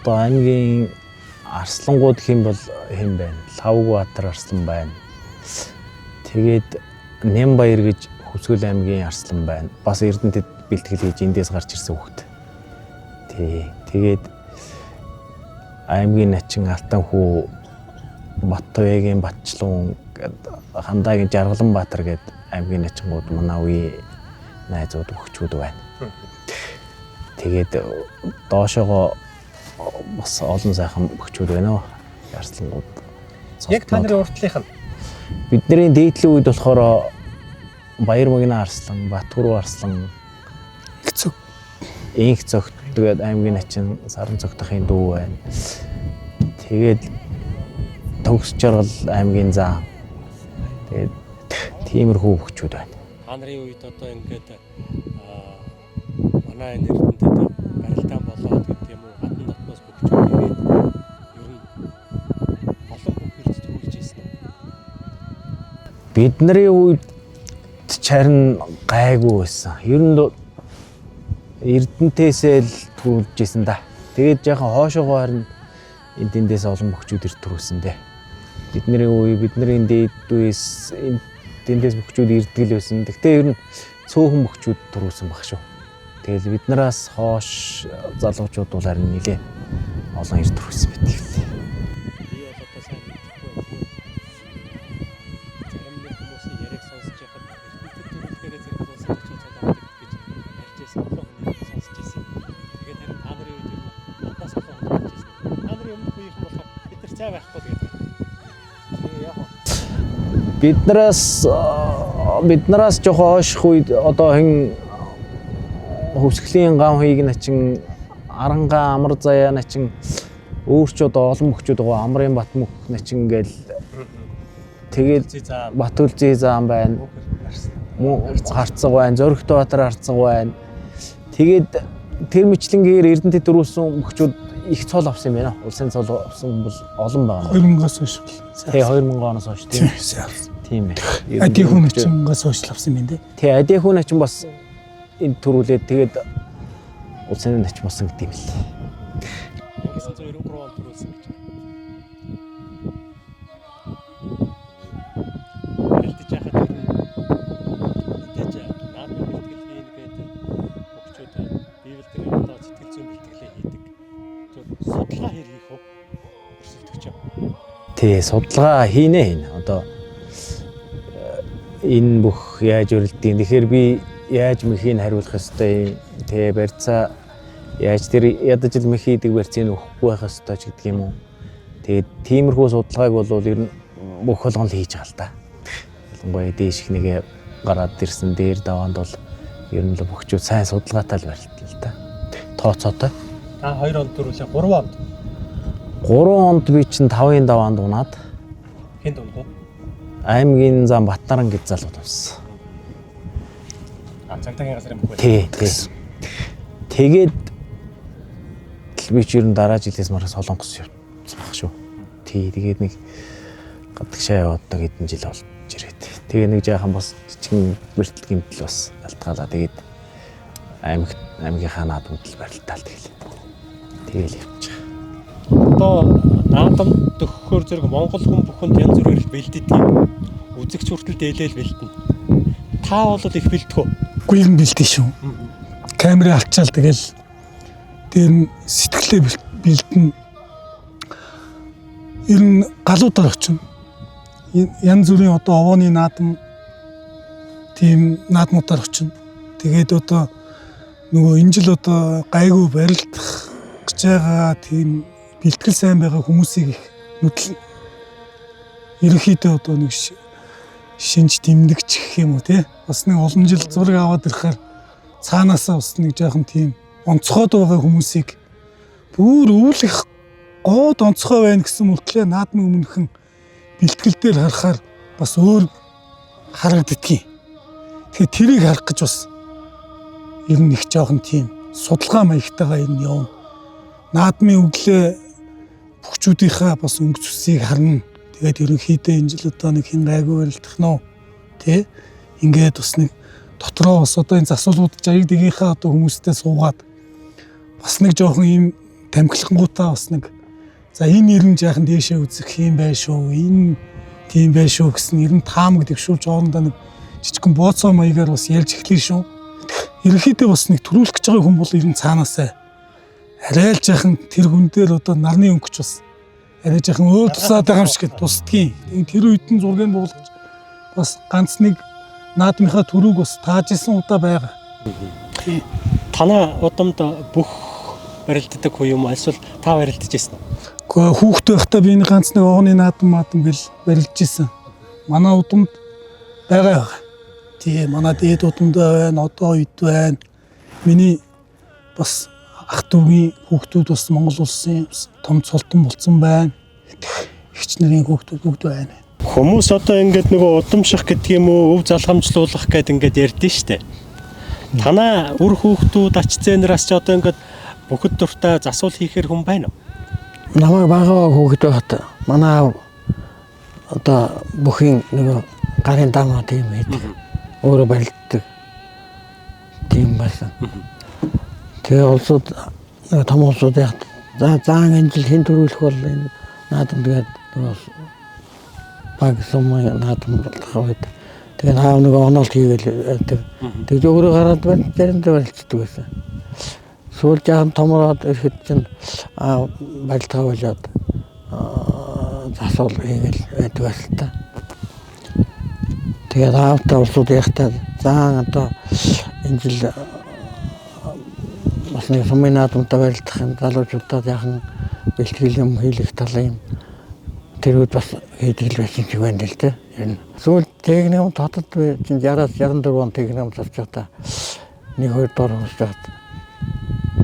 одоо аймгийн арслангууд хэм бол хэм байна. Лавгбаатар арслан байна. Тэгээд Нямбаяр гэж Хөвсгөл аймгийн арслан байна. Бас Эрдэнэтэд бэлтгэл хийж эндээс гарч ирсэн хүүхэд. Тэгээд аймгийн начин Алтан хүү Баттовягийн Батчлуун Хандаагийн Жаргаланбаатар гэдэг аймгийн начингууд манай үеийн найзууд өгчүүд байна. Тэгээд доошоогоо бас олон сайхан өгчүүд байна уу? Ярслангууд. Яг та нарын уртлынх нь Бидний дээдлийн үед болохоор Баяр Магна Арслан, Батгүрүү Арслан, Хэцүү. Инх цогт тэгээд аймгийн начин Саран цогтохын дүү байна. Тэгээд Төгс Жаргал аймгийн зам. Тэгээд тиймэрхүү хөгчүүд байна. Та нарын үед одоо ингээд манай энэ эрдэнэтэд барилдаан болоод гэдэг юм уу гадна дотноос хөгчүүд ирээд ер нь олон бүхэлд төрүүлж ирсэн үү? Бидний үед чарн гайгүй байсан. Ер нь эрдэнтээсээ л төрүүлж ирсэн да. Тэгээд яхан хоошоогоо харин энэ дэндээс олон хөгчүүд ирд төрүүлсэн дээ. Бидний үе бидний дээд үеэс энэ дэндээс хөгчүүд ирдгэл байсан. Гэхдээ ер нь цөөхөн хөгчүүд төрүүлсэн баг шүү. Тэгэл биднээс хоош залуучууд бол харин нэлээ олон ирд төрүүлсэн байдаг л. Би бол одоо сайн мэдчихгүй. Зарим нэг хүмүүсийн яриаг сонсож байхад эрдэнэтэд төрүүлэхээрээ зэрэг улсын төчөө цолоодаг гэж ярьж байсан олон хүмүүс сонсож байсан. Тэгээд харин та нарын үед ер нь надаас олон хүмүүс ярьж байсан. Та нарын өмнөх үеийнхэн болохоор бид нар цай байхгүй л гэдэг. Биднээс жоохон хойших үед одоо хин хөвсгөлийн гам хийг начин Аранга амар заяа начин өөрч одоо олон мөхчүүд байгаа Амрын бат мөх начин гээл тэгээд Батүлзий зам байна. Харцаг байна, Зөрөгтэй Батар харцаг байна. Тэгээд тэр мэтлэнгээр Эрдэнэтэд дөрүүлсэн мөхчүүд их цол авсан юм байна. Улсын цол авсан бол олон байгаа. 2000-аас хойш. Тий 2000 оноос хойш тийм. Тийм ээ. Ади хүн ачингаас хойш авсан юм дээ. Тий ади хүн ачин бас энэ төрүүлээд тэгээд улсын нач болсон гэдэг юм л. 1993 онд төрүүлсэн гэж байна. Барилдаж яхад мэдээж наадмын бэлтгэл хийн гэдэг хөгчүүд биевэлдэг одоо сэтгэл зүйн бэлтгэлээ хийдэг. Судалгаа хийх үү? Өрсөлдөгч юм. Тий судалгаа хийнэ. Одоо энэ бүх яаж өрөлдгийг. Тэгэхээр би яаж мөхийг хариулах ёстой юм. Тэ барьцаа яаж тэр ядаж л мөх хийдэг барьцыг өгөхгүй байх ёстой ч гэдэг юм уу. Тэгээд тиймэрхүү судалгааг бол ер нь бүх болгон л хийж байгаа л да. Ялангуяа дээш их нэгэ гараад ирсэн дээр даваанд бол ер нь л бөхчүүд сайн судалгаатай л барилтал л да. Тооцоотой. Та 2 онд төрүүлээ 3 онд. 3 онд би чинь 5-ын даваанд унаад Хэн дундуу? аймгийн зам Батнаран гэж залууд авсан. Цагдаагийн газрын мөх Тий. байх. Тэгээд би ч ер нь дараа жилээс мараа Солонгос явсан баг шүү. Тий. Тэгээд нэг гадагшаа яваад хэдэн жил болж ирээд. Тэгээ нэг жаахан бас жижигэн бэртэл гэмтэл бас алтгаалаа. Тэгээд аймгийнхаа наадмад л барилтаал тэгэл явчих. Одоо наадам төгөхөөр зэрэг Монгол хүн бүхэнд янз бүрээр бэлддэг юм. Үзэгч хүртэл дээлэл бэлдэнэ. Та бол их бэлдэх үү? Үгүй юм бэлдэж шүү. Камерыг авчаал тэгэл дээр нь сэтгэлээ бэлдэн. Ер нь галуудаар очино. Янз бүрийн одоо овооны наадам тийм наадмуудаар очино. Тэгээд одоо нөгөө энэ жил одоо гайгүй барилдах гэж байгаа тийм бэлтгэл сайн байгаа хүмүүсийг их нүдл ерөнхийдөө одоо нэг шинж тэмдэгч гэх юм уу те бас нэг олон жил зураг аваад ирэхээр цаанаасаа бас нэг жоохон тийм онцгойд байгаа хүмүүсийг бүр өвлөх гоод онцгой байна гэсэн мөртлөө наадмын өмнөхөн бэлтгэл дээр харахаар бас өөр харагддгийг. Тэгэхээр тэрийг харах гэж бас ер нь их жоохон тийм судалгаа маягтайгаа ер нь явна. Наадмын өглөө бөхчүүдийнхаа бас өнгө цусыг харна. Тэгээд ерөнхийдөө энэ жил одоо нэг хин гайгүй барилдах нь тий ингээд бас нэг дотроо бас одоо энэ засвалууд жаяг дэгийнхаа одоо хүмүүстэй суугаад бас нэг жоохон ийм тамхилангуудаа бас нэг за энэ ер нь жаахан дээшээ үзэх юм байх шүү энэ тийм байх шүү гэсэн ер нь таамаг дэвшүүлж хоорондоо нэг жижигхэн бооцоо маягаар бас ярьж эхлэв шүү. Ерөнхийдөө бас нэг төрүүлэх гэж байгаа хүн бол ер нь цаанаасаа арай л жаахан тэр хүн дээр одоо нарны өнгөч бас арай жаахан өөр тусаад байгаа юм шиг тусдгийн. Тэр үед нь зургийг буулгаж бас ганц нэг наадмынхаа төрөг бас тааж исэн удаа байгаа. Танаа удамд бүх барилддаг хүн юм эсвэл та барилдаж ирсэн үү? Гэхдээ хүүхдтэй байхдаа би энэ ганц нэг овооны наадам гэл барилдаж исэн. манай удамд байгаа. Тэгээ манай дээд удамдаа байна, одоо үед байна. Миний бас ах トゥ угийн хүүхдүүд бас Монгол улсын том цолтон болсон байна. Эгч нарын хүүхдүүд бүгд байна. Хүмүүс одоо ингээд нөгөө удамших гэдэг юм уу, өв залхамжлуулах гэдэг ингээд ярьдэн штэ. Танаа үр хүүхдүүд ач зээнээс ч одоо ингээд бүхэд дуртай засвал хийхээр хүн байна уу? Намайг багаа хүүхэд байхад манай аав одоо бүхийн нөгөө гарын дамаа тийм байдаг. Өөрөө барилддаг. Тийм байсан. Тэгээ улсууд нөгөө том улсууд яхад заан энэ жил хэн төрүүлэх бол энэ наадам тэгээд нөгөө баг сумын наадам болох үед тэгээд аав нөгөө оноолт хийгээл тэгээд өөрөө гараад байна заримдаа барилддаг байсан. Сүүл жаахан томроод ирэхэд чинь барилдгаа болоод засвал хийгээл байдаг байсан та. Тэгээд аавтай улсууд яхтаа заан одоо энэ жил бас нэг сумын наадамтай барилдах юм залуучуудад яхан бэлтгэл юм хийлэх талын тэр үед бас хийдэг байсан ч байна л дээ. Сүүл техникум татад чинь 60-аас 64 он техникум авч байгаа. Нэг хоёр дор хөрж байгаа.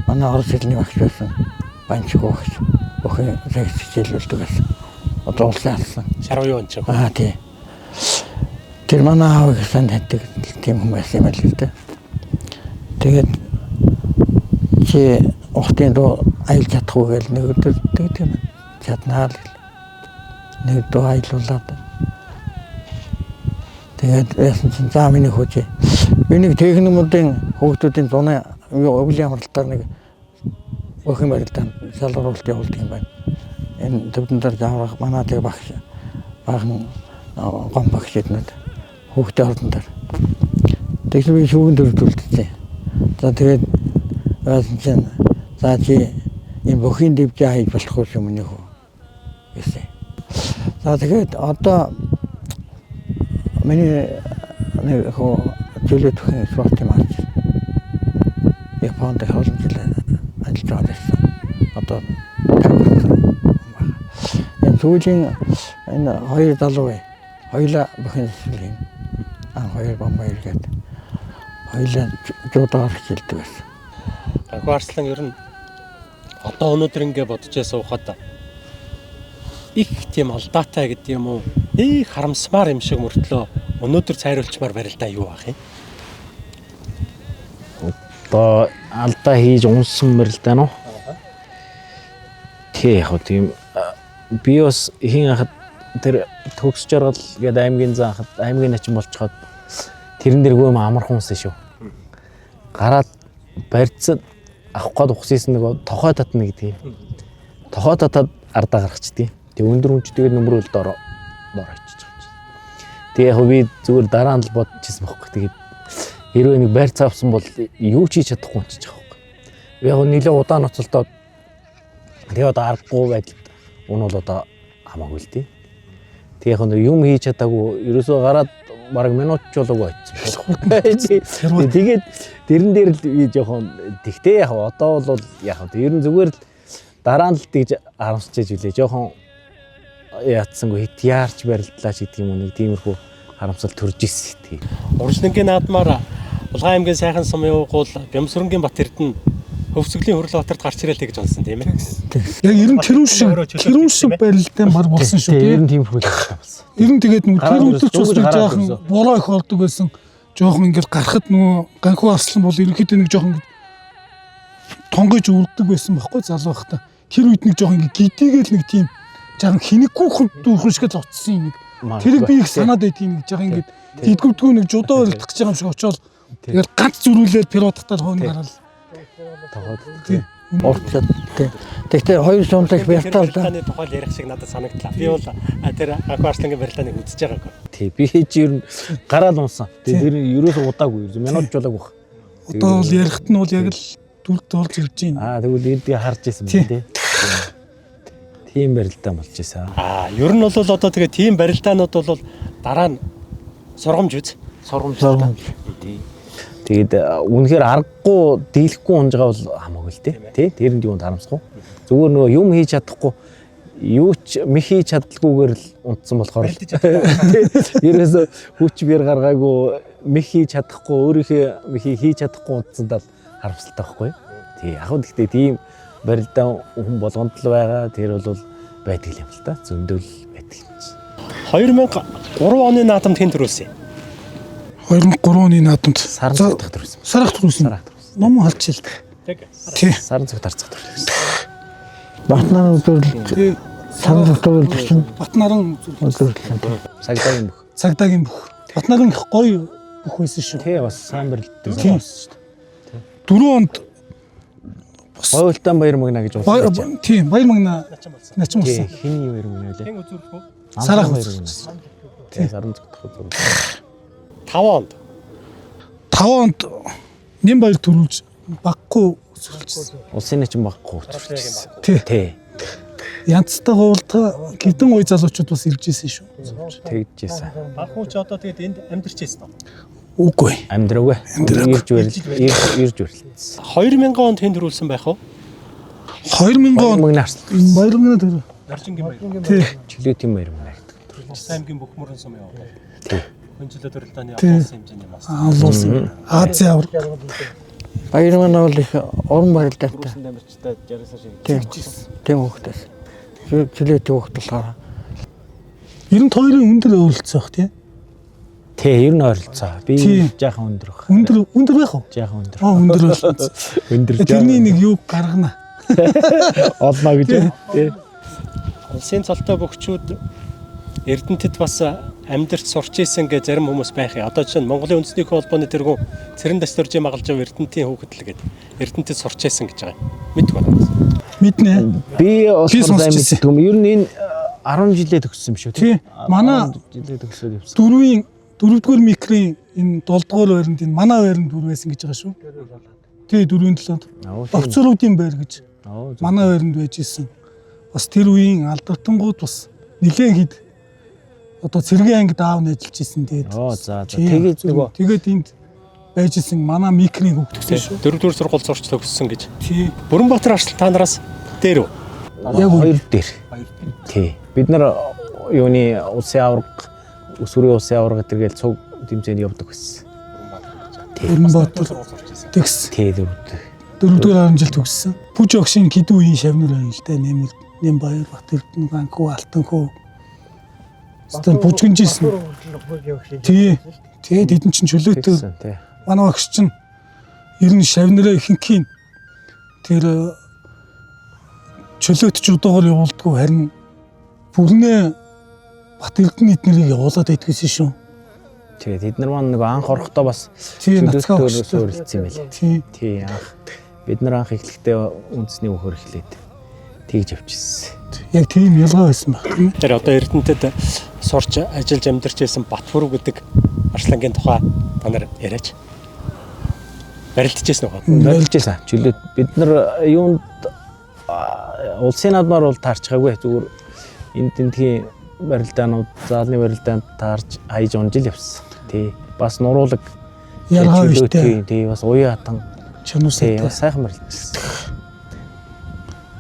Манай орос хэлний багш байсан. Банчиг багш. Охин секц хичээлүүлдэг байсан. Одоо улсын алсан. Шарвын он ч. Тий. Тэр манай аав гэсэн хэдэг тийм хүн байсан юм л дээ. Тэгээд чи ухтын доо аялж чадахгүй гэл нэг өдөр тэгдэг юм. Чаднаа л нэг доо аялуулаад. Тэгээд яасан чинь за миний хөөж. Би нэг техникумын хүүхдүүдийн зуны өвлийн амралтаар нэг охин барилдаанд шалгаруулалт явуулдаг юм байна. Энэ төвдөн дээр заавар манай тэг багш баахан гом багш эднүүд хүүхдээ ордон дээр. Тэгсэн би шүүгэн төрүүлдэг. За тэгээд яасан чинь за чи энэ бүхийн дэвжээ хайж болох юм нэх үү гэсэн. За тэгээд одоо миний нэг хоо зүйлүүд хин спортын марч. Японд хавлын жил ажиллаж байсан. Одоо энэ сүүлийн энэ хоёр залуу хоёулаа бүхэн сүлийн хоёр бомбай иргээд хоёулаа жуудаар хилдэг байсан. Анху Арслан ер нь одоо өнөөдөр ингэ бодож ясаухад их тийм алдаатай гэдэг юм уу? Их харамсмаар юм шиг мөртлөө өнөөдөр цайруулчмаар барилдаа юу ах юм? Одоо алдаа хийж унсан барилдаа нь. Тий яг тийм би бас ихэн хахад тэр төгс жаргал гэдэг аймгийн заахад аймгийн начин болчиход тэрэн дээр гүйм амархан ус шүү. Гараад барьцад авах гээд ухсийсэн нэг тохой татна гэдэг юм. Тохой татаад ардаа гаргачдгийг. Тэгээ өндөр үнцтэйгээр нөмрөөл дор очиж байгаа. Тэгээ яг би зүгээр дараа нь л бодчихсон байхгүй. Тэгээд хэрвээ нэг байр цаавсан бол юу ч хийж чадахгүй болчих жоохгүй. Яг нэлээ удаан ноцолдоод тэгээ одоо аргагүй байдал энэ бол одоо хамаагүй л дээ. Тэгээ яг юм хийж чадаагүй ерөөсөө гараад бараг минут ч болоогүй очсон. Тэгээд тэрэн дээр л би жоохон тэгтээ яг одоо бол яг ер нь зүгээр л дараа нь л тэгж харамсчиж үлээ. Жоохон яатсангүй хитярч барилдлаач гэдэг юм уу нэг тиймэрхүү харамсал төрж ирсэн тийм. Уржлангийн наадмаар Улаан аймгийн сайхан сумын уугуул Бямсрынгийн Бат Эрдэнэ Хөвсгөлийн Хөрөл Батарт гарч ирэл гэж болсон тийм ээ. Яг ер нь тэрүүн шиг барилдаан бар болсон шүү тийм. Ер нь тиймэрхүү л болсон. Ер нь тэгээд нөгөө тэр үдэлч бас нэг жоохон бороо их ордог байсан. Жоохон ингээд гарахад нөгөө Ганхуу Арслан бол ерөнхийдөө нэг жоохон тонгож үрдэг байсан байхгүй залуу байхдаа. Тэр үед нэг жоохон ингээд гидийгээл нэг тийм жаахан хинэггүй хүн дүүхэн шигэд зоцсон нэг. Тэрийг би их санаад байдгийн нэг жаахан ингээд дидгүдгүү нэг жудаа барилдах гэж байгаа юм шиг очоод тэгээд ганц зөрүүлээд пиротахтаа хойно гараад тийм. Орцод тийм. Тэгтээ хоёр сундаг бяртаал да. Барилдааны тухай ярих шиг надад санагдлаа. Би бол тэр Ганхуу Арслангийн барилдааныг үзэж байгаагүй. Тий би чи ер нь гараад унсан. Тэгээд ерөөсөө удаагүй. Минут жолоогүй. Одоо бол ярихт нь бол яг л дүрд орж ирж байна. Тэгвэл эдийг харж исэн байна тий. Тийм барилдаа болж исэн. Ер нь бол одоо тэгээ тийм барилдаанууд бол дараа нь сургамж үз. Сургамж. Тэгээд үнэхээр аргагүй дийлэхгүй унжгаа бол хамаагүй л тий. Тэрэнд юунд харамсахгүй. Зүгээр нөгөө юм хийж чадахгүй юу ч мехий чаддалгүйгээр л унтсан болохоор ерөөсө хүч биер гаргаагүй мехий чадахгүй өөрийнхөө мехий хийж чадахгүй унтсандаа харамсалтай байхгүй. Тий яг нь гэхдээ тийм барилдаа хүн болгонд л байгаа. Тэр бол байдаг юм л та. Зөндөл байдаг юм чи. 2003 оны наадамд хэн төрүүлсэн? 2003 оны наадамд Саран цогтох төрүүлсэн. Сарах төрүүлсэн. Ном халчилт. Тий. Саран цогт харцах төрүүлсэн. Батнаар үзүүлэлт санал зөвлөлт чинь Батнарын үзүүлэлт. Цагдаагийн бүх. цагдаагийн бүх. Батнарын их гоё бүх байсан шүү. Тий бас сайн барилддаг Тийм. болсон шүү дээ. 4 онд Гойлтан баяр магна гэж болсон. тийм баяр магна начин Тий болсон. хиний баяр магна вэ? Хэн үзүүлэх вэ? Сарах баяр үзүүлсэн. магна. Тий саран цогтох үзүүлсэн. 5 онд 5 онд нэм баяр төрүүлж баггүй өсвөлжсэн. Улсын начин баггүй төрүүлсэн. Тий. Тий Янцтай гуйлтаа гидэн ой залуучууд бас ирж исэн шүү. тэгжсэн. Багхууч одоо тэгээд энд амьдарч байсан. Үгүй. Амьдраагүй. Ирж барилдсан. 2000 онд хэн төрүүлсэн байх вэ? 2000 он Магна арслан. баяр магна төр. Наржингийн баяр. Тий. Чөлөөтийн баяр магна гэдэг. Улсын аймгийн бүх мөрөн сум яваа. Тий. Хөнчлөө төрөлтөөний Тий. олон хэмжээний мас. Алуулсан. Азийн авраг. Баяр маань бол их уран барилдаатай. Дамжтай 60-аас шиг. Тийм хөхтөөс. Чөлөөтэй хөхт болохоор 92-ын өндөр ойролцоо бах тий. Тий, ер нь ойролцоо. Би Тий. жаахан өндөр баг. Өндөр байх уу? Жаахан өндөр. Өндөр болсон. Өндөр. Тэрний нэг юу гаргана. олно гэж. Тий. Улсын цолтой бөхчүүд Эрдэнэтэд бас амьдарч сурч исэн гэж зарим хүмүүс байх юм. Одоо жишээ нь Монголын үндэсний холбооны тэргүүн Цэрэн Дасторжийн магалж ав Эрдэнэтийн хүүхэд л гээд Эрдэнэтэд сурч исэн гэж байгаа юм. Мэдгүй байна. Мэднэ. Би Би сайн сонсчихсан. мэддэг юм. Ер нь энэ 10 жилээ төгссөн юм шүү. Тий. Манай 10 жилээ төгсөөд явсан. 4-р микрийн энэ 7-р байранд энэ манай байранд дүр байсан гэж байгаа шүү. Тий 4-ийн 7-нд. Офицеруудын байр гэж манай байранд байж исэн. Бас тэр үеийн алдартангууд бас нэлээд хэд одоо цэргийн ангид аав нь ажиллаж исэн. Тэгээд За тэгээд нөгөө тэгээд энд байж исэн манай микрийн хүүхд гэсэн шүү. 4-р сургууль сурч төгссөн гэж. Тий. Бүрэнбаатар арслан та нараас дээр үү? яг хоёр дээр. Тий. Бид нар юуны улсын авраг, өсвөрийн улсын авраг гэдэргээл цуг тэмцээнд явдаг байсан. Бүрэнбаатар төгс. Тий дөрөвд. 4-р 10 жил төгссөн. Пүж огшин хэдэн үеийн шавнар байл та нэм баяр бат эрдэнэ ганхуу алтанхуу. Стэн бүжгэнжсэн. Тий. Тэгээд эдэн чин чөлөөтэй Тий. манай багш чинь ер нь шавнараа ихэнхийн тэр чөлөөт ч удаагаар явуулдаггүй харин бүрнээ бат эрдэнэ эднэрийг явуулаад байдгүйсэн шүү. Тэгээд бид нар маань нөгөө анх орохдоо бас Тий нацгаа багш. суурилсан юм байлээ. Тий. Тий анх бид нар анх эхлэхдээ үндэсний өхөр эхлээд тэгж явчихсан. Яг тийм ялгаа байсан баг тийм ээ. Тэр одоо Эрдэнэтэд сурч ажиллаж амьдарч байсан Батбүрв гэдэг арслангийн тухай та нар яриач. Барилдаж байсан уу? Барилжсэн. Чөлөөт бид нар юунд улсын наадмаар бол таарчгаагүй зүгээр энэ тентгийн барилдаанууд заалны барилдаанд таарч хайж унжил явсан. Тий. Бас нуруулаг Ялгаа биштэй. Тий бас уян хатан Чануустай. бас сайхан барилжсэн.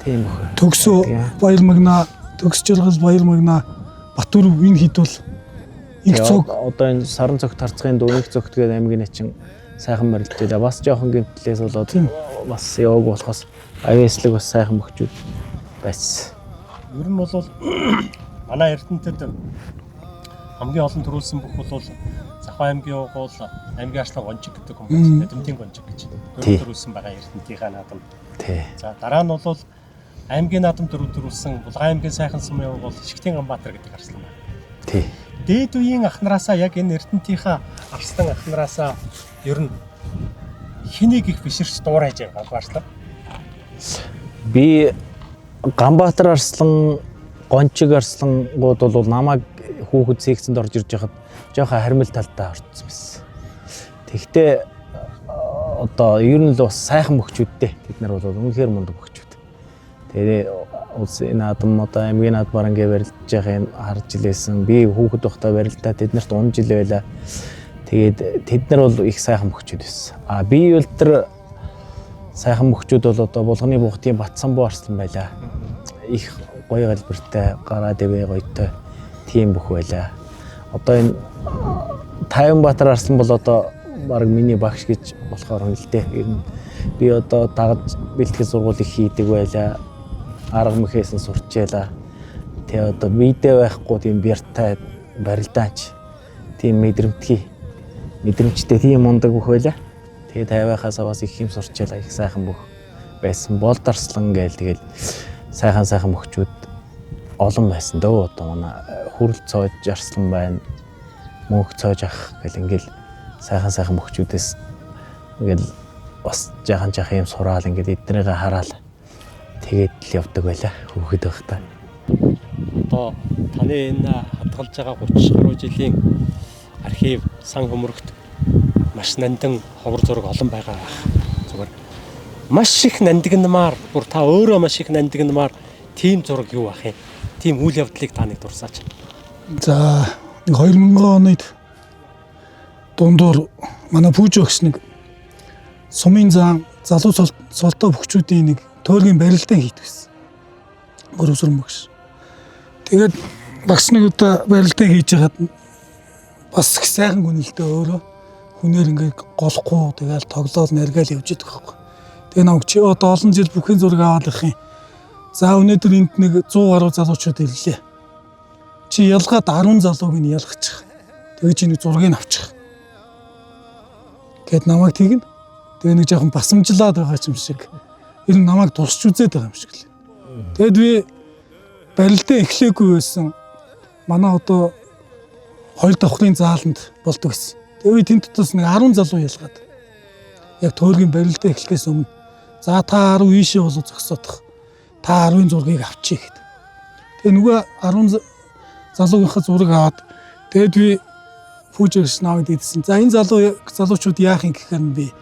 Тийм үү. Төгсөө баяр магна төгсж жаргал баяр магна Батүр энэ хэд бол их цог Одоо энэ саран цогт харцгийн дөрөв цогт гэдэг аймгийн начин сайхан барилдажээ. Бас жоохон гэмтлээс болоод бас яваг болохоос авьяаслаг бас сайхан мөхчүүд байсан. Ер нь бол манай Эрдэнэтэд хамгийн олон төрүүлсэн бүх бол Захаа аймгийн угуул аймгийн арслан гончиг гэдэг хүн байсан. Дэдэмтийн гончиг гэж төрүүлсэн байгаа Эрдэнэтийн наадам. Тий. За дараа нь бол аймгийн наадам төрүүлсэн Булган аймгийн сайхан сумын угуул Шигтэн Ганбаатар гэдэг арслан байна. Тий. Дээд үеийн ахнараасаа яг энэ Эрдэнэтийнхаа арслан ахнараасаа ер нь хэнийг их биширч дуурайж байгаа арслан. Би Ганбаатар арслан, гончиг арслангууд бол намайг хүүхэд секцэнд орж ирж байхад жоохон харимл талдаа орцсон байсан. Тэгтээ одоо ер нь л бас сайхан мөхчүүдтэй. Тэд нар бол үнэхээр мундаг мөхчүүд. Тэгээ улсын наадам одоо аймгийн наадмаар ингээ барилдаж байгааг харж илээсэн. Би хүүхэд байхдаа барилдаа тэднэрт унж ил байла. Тэгээд тэд нар бол их сайхан мөхчүүд байсан. Би бол тэр сайхан мөхчүүд бол одоо Булганы бухтын Батсанбуу арслан байлаа. Их гоё галбиртай, гараа дэвээ гоётой тийм бүх байлаа. Одоо энэ Тайванбаатар Арслан бол одоо баг миний багш гэж болохоор юм л дээ. Ер нь би одоо дагаж бэлтгэл сургуулийг хийдэг байлаа. Арга мэхээсэн сурчээлаа. Тэгээ одоо бидээ байхгүй тийм бяртай барилдаач тийм мэдрэмжтэй тийм мундаг бүх байлаа. Тэгээ тайвахаас бас их юм сурчээлаа, их сайхан бүх байсан. Болдарслан гээл тэгэл сайхан мөхчүүд олон байсан дөө. Одоо манай хүрл цоож Арслан байна. Мөнх цоож ах гэл ингээл сайхан мөхчүүдээс ингээл бас жаахан юм сураал ингээд эднэрийгээ хараал тэгээд л явдаг байлаа хүүхэд байхдаа. Одоо таны энэ хадгалж байгаа 30 гаруй жилийн архив сан хөмөрөгт маш нандин ховор зураг олон байгаа байх. Зүгээр маш их нандинмаар, бүр та өөрөө маш их нандинмаар тийм зураг юу ах юм? Тийм үйл явдлыг та нэг дурсаач. За 2000 онод дундуур манай пүүж өгс нэг сумын зан залуу солтоо бөхчүүдийн нэг төөргийн барилдаан хийдэг гэсэн. Гөрөвсөр мөгш. Тэгээд багш нэг удаа барилдаан хийж хагаад бас их сайхан гүнэлтэй өөрөө хүнээр ингээд голохгүй тэгээд тоглоол наргаал явж идэх байхгүй. Тэгээ намайг чи одоо олон жил бүхэн зураг аваад их юм. За өнөөдөр энд нэг 100 гаруй залуучууд ирлээ. Чи ялгаад 10 залууг нь ялгачих. Тэгээ чи нэг зургийг авчих. Гэт намайг тэгнэ. Тэгээ нэг жоохон басамжлаад байгаа юм шиг. Ер нь намайг тусч үзээд байгаа юм шиг л. Тэгэд би барилдаа эхлээгүй байсан. Манай одоо хоёр давхрын зааланд болдог гэсэн. Тэгээ би тэнд тус нэг 10 залуу ялгаад. Яг төөргийн барилдаа эхлэхээс өмнө за та 10 ийшээ болоо зогсоодох. Та 10-ын зургийг авчий гэд. Тэгээ нөгөө 10 залуугийнхаа зураг аваад тэгээд би пүүжэрс навд идсэн. За энэ залуучууд яах юм гэхээр би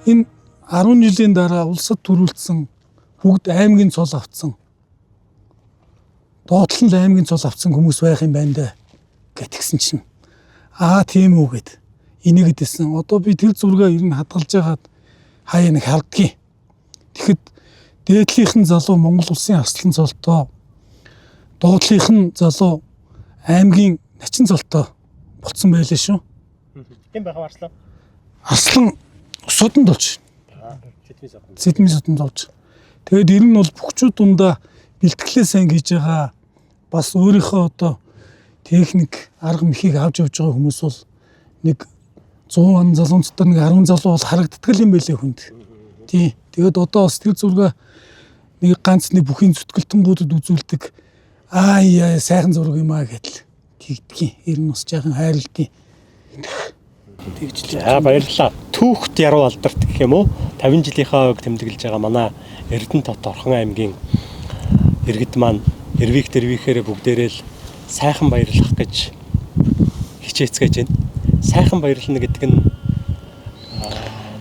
энэ 10 жилийн дараа улсад төрүүлсэн бүгд аймгийн цол авцсан. Доотлон л аймгийн цол авцсан хүмүүс байх юм байна даа гэтгсэн чинь. Тийм үү гэд. Энийг гэдсэн. Одоо би тэр зургаа ер нь хадгалж байгаад хаяа нэг халдгийг. Тэгэхэд дээдлийнхэн залуу Монгол улсын Арслан цолтоо, доотлынхэн залуу аймгийн Начин цолтоо болцсон байлээ шүү. Тийм байх Арслан. Арслан содонд болж. Сэдмийн содонд болж. Тэгээд ер нь бол бүхчүүд дундаа бэлтгэлээ сайн хийж байгаа бас өөрийнхөө одоо техник арга мэхийг авч явж байгаа хүмүүс бол нэг 100 залуун дотор нэг 10 залуу бол харагддаг юм байлээ хүнд. Тий. Тэгээд одоо бас тэр зурга нэг ганц нэг бүхийн зүтгэлтэнгуудад үзүүлдэг. Яа сайхан зураг юм аа гэдэл тэгдгийн. Ер нь бас жаахан хайрлтын. За баярлалаа. Түүхт яруу алдарт гэх юм уу? 50 жилийнхаа ойг тэмдэглэж байгаа манай Эрдэнэт Орхон аймгийн иргэд маань эрвийхээрээ бүгдээрээ л сайхан баярлах гэж хичээцгээж байна. Сайхан баярлна гэдэг нь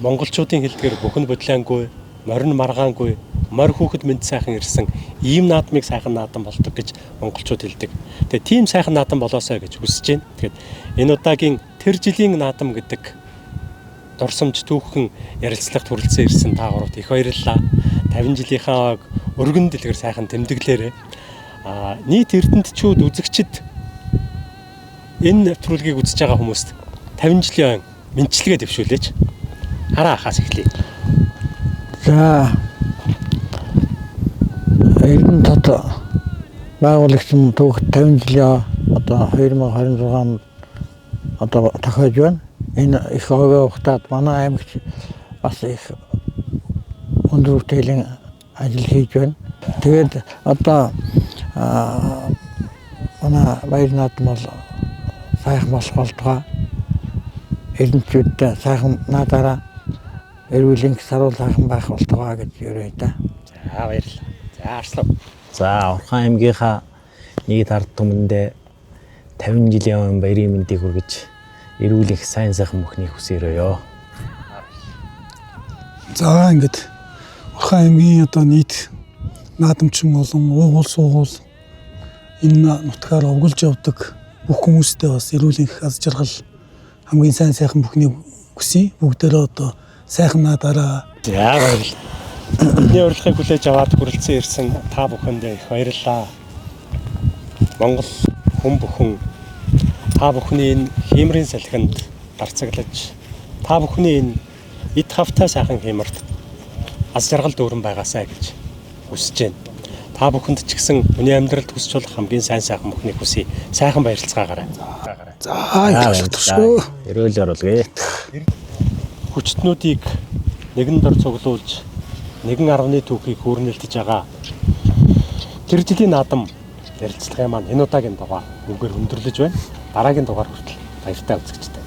монголчуудын хэлдгээр бүхэн бодлоонгүй, морин маргаангүй, морь хүүхэд мэд сайхан ирсэн ийм наадмыг сайхан наадам болдог гэж монголчууд хэлдэг. Тэгээ тийм сайхан наадам болоосой гэж хүсэж байна. Тэгэхээр энэ удаагийн тэр жилийн наадам гэдэг дурсамж түүхэн ярилцлагт хүрэлцэн ирсэн та гуравт их баярлалаа. 50 жилийнхаа өргөн дэлгэр сайхан тэмдэглээрээ нийт эрдэнэтчүүд үзэгчид энэ нэвтрүүлгийг үзэж байгаа хүмүүст 50 жилийн мэндчилгээ дэвшүүлээч. Хараа хаас эхлэе. За Эрдэнэт байгуулагчдын түүх 50 жилийн одоо 2026 онд одоо тохиож байна. Энэ их овоо ухтаад манай аймагч бас их өндөр хүрээлийн ажил хийж байна. Тэгээд одоо манай баяр наадам бол сайхан болох болтугай. Эрдэнэчүүдтэй сайхан наадаараа эрүүлийн саруул сайхан байх болтугай гэж өрөө та. За баярлалаа. За Арслан. За Орхон аймгийнхаа нийт ард түмэндээ 50 жилийн өмнө баярын мэндийг хүргэж эрүүл их сайн сайхан мөхнийг хүсээрөөё. За ингээд Орхон аймгийн одоо нийт наадамчин болон уугуул суугуул энэ нутгаар овголж явдаг бүх хүмүүстээ бас эрүүл их аз жаргал хамгийн сайн сайхан бүхнийг хүсье. Бүгдээрээ одоо сайхан наадаараа. За баярлалаа. Бидний урилгыг хүлээж аваад хүрэлцэн ирсэн та бүхэндээ их баярлалаа. Монгол хүн бүхэн та бүхний энэ хиймрийн салхинд дарцаглаж, та бүхний энэ эд хавтай сайхан хиймэрт аз жаргал дүүрэн байгаасай гэж хүсэж байна. Та бүхэнд ч гэсэн хүний амьдралд хүсч болох хамгийн сайн сайхан бүхнийг хүсье. Сайхан баярлцгаагаарай. За яах Эрүүл оруулъя. Хүчтнүүдийг нэгэн дор цуглуулж, нэгэн 10-ны түүхийг хүүрнэлтэж байгаа. Тэр жилийн наадам ярилцлагын маань энэ удаагийн дугаар үгээр өндөрлөж байна. Дараагийн дугаар хүртэл баяртай үзэгчтэй.